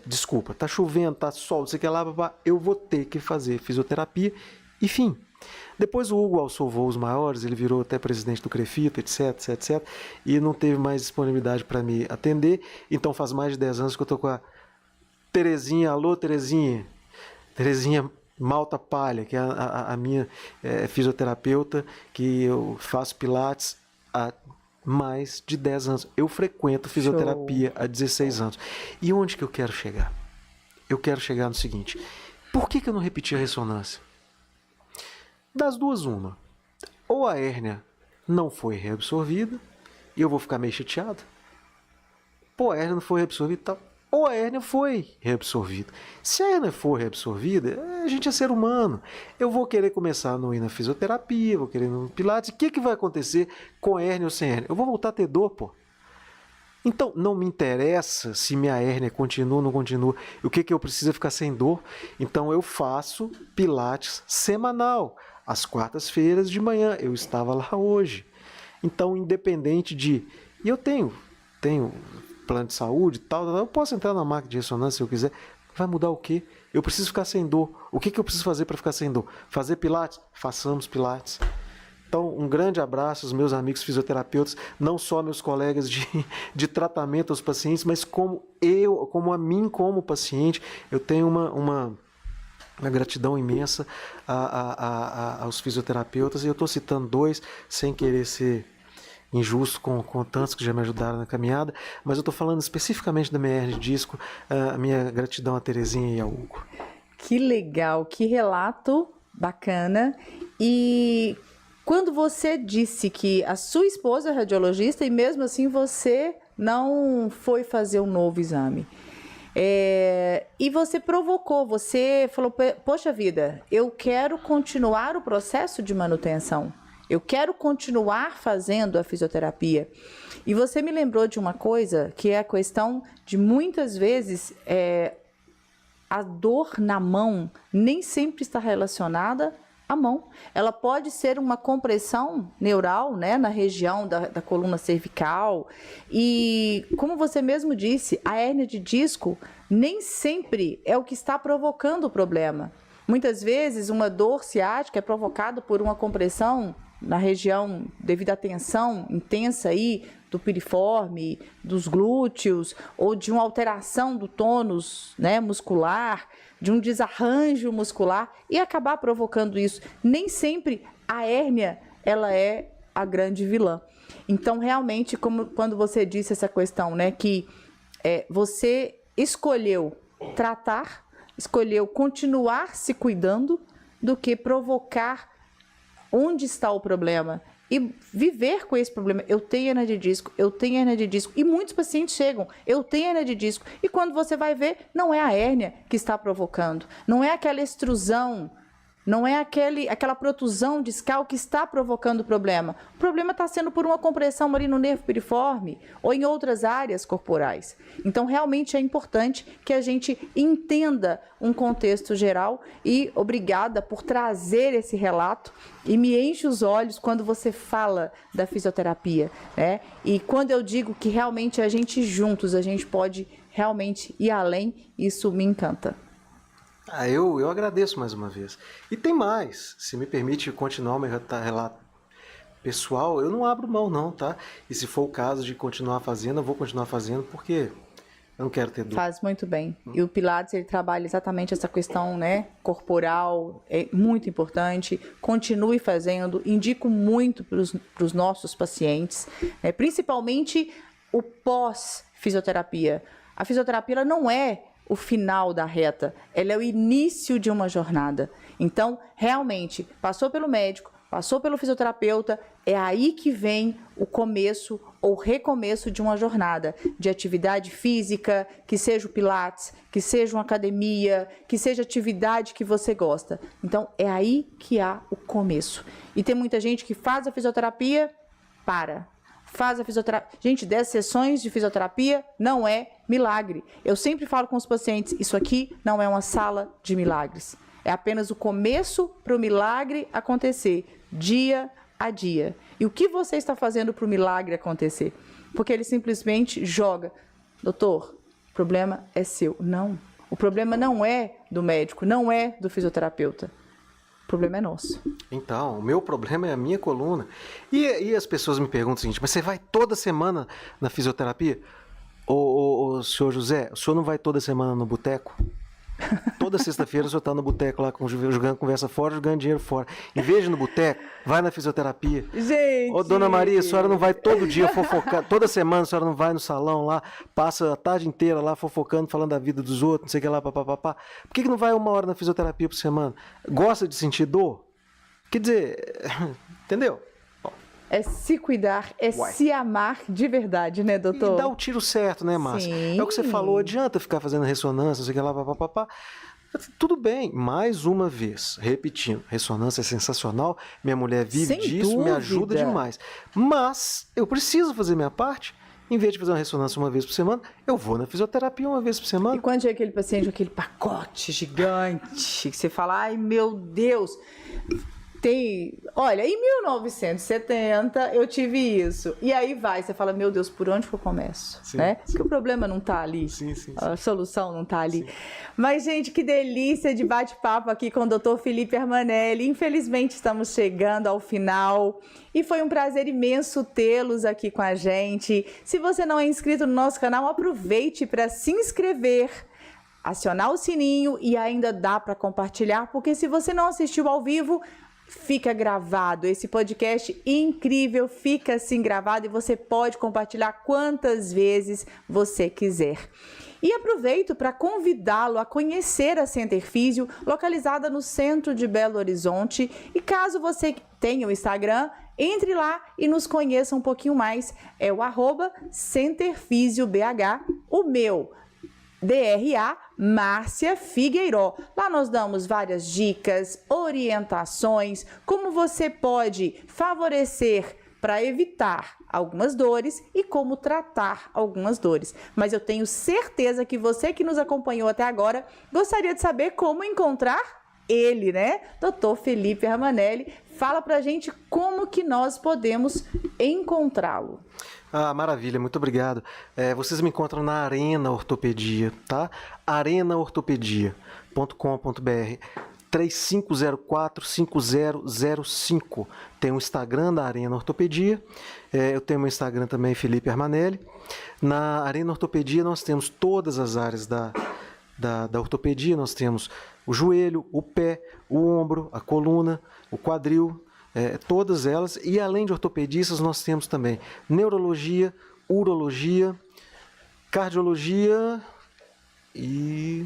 desculpa, tá chovendo, tá sol, não sei o que lá, eu vou ter que fazer fisioterapia Enfim, depois o Hugo alçou voos maiores, ele virou até presidente do CREFITA, etc, e não teve mais disponibilidade para me atender. Então faz mais de 10 anos que eu estou com a Terezinha. Alô, Terezinha. Terezinha Malta Palha, que é a minha fisioterapeuta, que eu faço pilates há mais de 10 anos. Eu frequento fisioterapia há 16 anos. E onde que eu quero chegar? Eu quero chegar no seguinte: por que eu não repeti a ressonância? Das duas, uma. Ou a hérnia não foi reabsorvida, e eu vou ficar meio chateado. Pô, a hérnia não foi reabsorvida e tal. Ou a hérnia foi reabsorvida. Se a hérnia for reabsorvida, a gente é ser humano. Eu vou querer começar a não ir na fisioterapia, vou querer ir no pilates. O que vai acontecer com a hérnia ou sem hérnia? Eu vou voltar a ter dor, pô. Então, não me interessa se minha hérnia continua ou não continua. O que eu preciso é ficar sem dor. Então, eu faço pilates semanal, às quartas-feiras de manhã. Eu estava lá hoje. Então, independente de... E eu tenho plano de saúde e tal, eu posso entrar na máquina de ressonância se eu quiser. Vai mudar o quê? Eu preciso ficar sem dor. O que eu preciso fazer para ficar sem dor? Fazer pilates? Façamos pilates. Então, um grande abraço aos meus amigos fisioterapeutas, não só meus colegas de tratamento aos pacientes, mas como a mim como paciente. Eu tenho uma gratidão imensa aos fisioterapeutas, e eu estou citando 2 sem querer ser injusto com tantos que já me ajudaram na caminhada, mas eu estou falando especificamente da minha hernia de disco, a minha gratidão a Terezinha e ao Hugo. Que legal, que relato bacana. E quando você disse que a sua esposa é radiologista e mesmo assim você não foi fazer um novo exame, e você provocou, você falou, poxa vida, eu quero continuar o processo de manutenção. Eu quero continuar fazendo a fisioterapia. E você me lembrou de uma coisa, que é a questão de muitas vezes a dor na mão nem sempre está relacionada à mão. Ela pode ser uma compressão neural, né, na região da coluna cervical. E como você mesmo disse, a hérnia de disco nem sempre é o que está provocando o problema. Muitas vezes uma dor ciática é provocada por uma compressão na região devido à tensão intensa aí do piriforme, dos glúteos, ou de uma alteração do tônus, né, muscular, de um desarranjo muscular, e acabar provocando isso. Nem sempre a hérnia ela é a grande vilã. Então, realmente, como quando você disse essa questão, né, que você escolheu tratar, escolheu continuar se cuidando do que provocar onde está o problema e viver com esse problema. Eu tenho hernia de disco, e muitos pacientes chegam, eu tenho hernia de disco, e quando você vai ver, não é a hérnia que está provocando, não é aquela extrusão, não é aquela protusão discal que está provocando o problema. O problema está sendo por uma compressão ali no nervo piriforme ou em outras áreas corporais. Então, realmente é importante que a gente entenda um contexto geral, e obrigada por trazer esse relato, e me enche os olhos quando você fala da fisioterapia, né? E quando eu digo que realmente a gente juntos, a gente pode realmente ir além, isso me encanta. Eu agradeço mais uma vez. E tem mais, se me permite continuar o meu relato pessoal, eu não abro mão não, tá? E se for o caso de continuar fazendo, eu vou continuar fazendo, porque eu não quero ter dor. Faz muito bem. E o Pilates, ele trabalha exatamente essa questão, né, corporal, é muito importante. Continue fazendo, indico muito para os nossos pacientes, né, principalmente o pós-fisioterapia. A fisioterapia ela não é o final da reta, ela é o início de uma jornada. Então, realmente, passou pelo médico, passou pelo fisioterapeuta, é aí que vem o começo ou recomeço de uma jornada de atividade física, que seja o Pilates, que seja uma academia, que seja atividade que você gosta. Então, é aí que há o começo. E tem muita gente que faz a fisioterapia, faz a fisioterapia. Gente, 10 sessões de fisioterapia não é milagre. Eu sempre falo com os pacientes, isso aqui não é uma sala de milagres. É apenas o começo para o milagre acontecer, dia a dia. E o que você está fazendo para o milagre acontecer? Porque ele simplesmente joga, doutor, o problema é seu. Não, o problema não é do médico, não é do fisioterapeuta. O problema é nosso. Então, o meu problema é a minha coluna. E as pessoas me perguntam o seguinte, mas você vai toda semana na fisioterapia? Ô, senhor José, o senhor não vai toda semana no boteco? Toda sexta-feira o senhor está no boteco lá, jogando conversa fora, jogando dinheiro fora. Em vez de ir no boteco, vai na fisioterapia. Gente! Ô, dona Maria, a senhora não vai todo dia fofocar, toda semana a senhora não vai no salão lá, passa a tarde inteira lá fofocando, falando da vida dos outros, não sei o que lá, papapá. Por que não vai 1 hora na fisioterapia por semana? Gosta de sentir dor? Quer dizer, entendeu? É se cuidar, é se amar de verdade, né, doutor? E dá o tiro certo, né, Márcia? Sim. É o que você falou, adianta ficar fazendo ressonância, não sei o que lá, papapá. Tudo bem, mais uma vez, repetindo, ressonância é sensacional, minha mulher vive Sem disso, dúvida. me ajuda demais. Mas eu preciso fazer minha parte. Em vez de fazer uma ressonância 1 vez por semana, eu vou na fisioterapia 1 vez por semana. E quando chega aquele paciente com aquele pacote gigante, que você fala, ai meu Deus, olha, em 1970 eu tive isso. E aí você fala, meu Deus, por onde que eu começo? Sim, né? sim. Porque o problema não tá ali. Sim. A solução não tá ali. Sim. Mas, gente, que delícia de bate-papo aqui com o Dr. Felipe Armanelli. Infelizmente, estamos chegando ao final. E foi um prazer imenso tê-los aqui com a gente. Se você não é inscrito no nosso canal, aproveite para se inscrever, acionar o sininho e ainda dá para compartilhar, porque se você não assistiu ao vivo, fica gravado. Esse podcast incrível fica assim gravado e você pode compartilhar quantas vezes você quiser. E aproveito para convidá-lo a conhecer a Center Físio, localizada no centro de Belo Horizonte. E caso você tenha o Instagram, entre lá e nos conheça um pouquinho mais. É o @CenterFísioBH, o meu DRA Márcia Figueiró. Lá nós damos várias dicas, orientações, como você pode favorecer para evitar algumas dores e como tratar algumas dores. Mas eu tenho certeza que você que nos acompanhou até agora gostaria de saber como encontrar ele, né? Dr. Felipe Armanelli. Fala pra gente como que nós podemos encontrá-lo. Ah, maravilha, muito obrigado. Vocês me encontram na Arena Ortopedia, tá? arenaortopedia.com.br 3504-5005. Tem o Instagram da Arena Ortopedia. Eu tenho meu Instagram também, Felipe Armanelli. Na Arena Ortopedia nós temos todas as áreas da ortopedia. Nós temos o joelho, o pé, o ombro, a coluna, o quadril, todas elas. E além de ortopedistas, nós temos também neurologia, urologia, cardiologia e...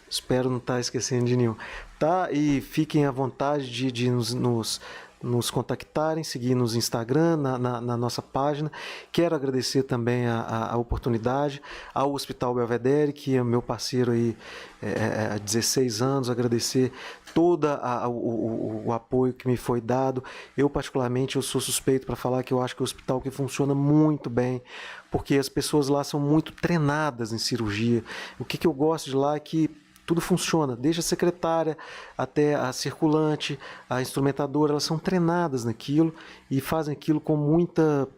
espero não estar esquecendo de nenhum. Tá? E fiquem à vontade de nos contactarem, seguir nos Instagram, na nossa página. Quero agradecer também a oportunidade ao Hospital Belvedere, que é meu parceiro aí há 16 anos, agradecer todo o apoio que me foi dado. Eu, particularmente, eu sou suspeito para falar que eu acho que é um hospital que funciona muito bem, porque as pessoas lá são muito treinadas em cirurgia. O que eu gosto de lá é que tudo funciona, desde a secretária até a circulante, a instrumentadora, elas são treinadas naquilo e fazem aquilo com muita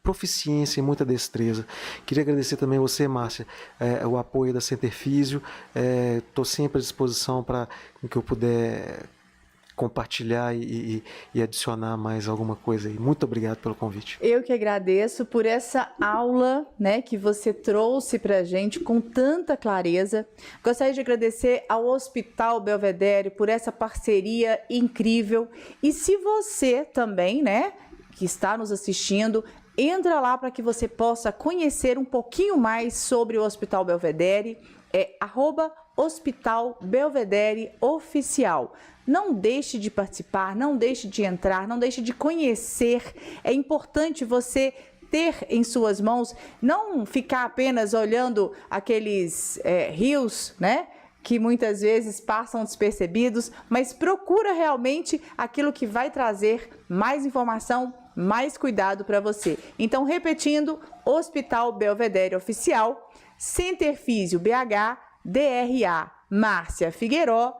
proficiência e muita destreza. Queria agradecer também a você, Márcia, o apoio da Center Físio. Estou sempre à disposição para que eu puder compartilhar e adicionar mais alguma coisa aí. Muito obrigado pelo convite. Eu que agradeço por essa aula, né, que você trouxe pra gente com tanta clareza. Gostaria de agradecer ao Hospital Belvedere por essa parceria incrível. E se você também, né, que está nos assistindo, entra lá para que você possa conhecer um pouquinho mais sobre o Hospital Belvedere. É @Hospital Belvedere Oficial. Não deixe de participar, não deixe de entrar, não deixe de conhecer. É importante você ter em suas mãos, não ficar apenas olhando aqueles rios, né? Que muitas vezes passam despercebidos, mas procura realmente aquilo que vai trazer mais informação, mais cuidado para você. Então, repetindo, Hospital Belvedere Oficial, Center Físio BH, DRA Márcia Figueiró,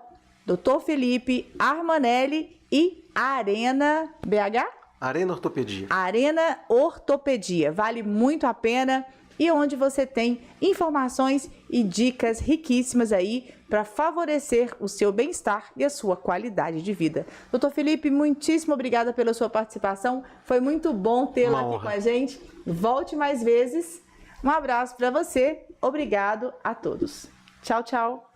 Dr. Felipe Armanelli e Arena BH? Arena Ortopedia. Arena Ortopedia. Vale muito a pena e onde você tem informações e dicas riquíssimas aí para favorecer o seu bem-estar e a sua qualidade de vida. Doutor Felipe, muitíssimo obrigada pela sua participação. Foi muito bom tê-lo aqui com a gente. Volte mais vezes. Um abraço para você. Obrigado a todos. Tchau, tchau.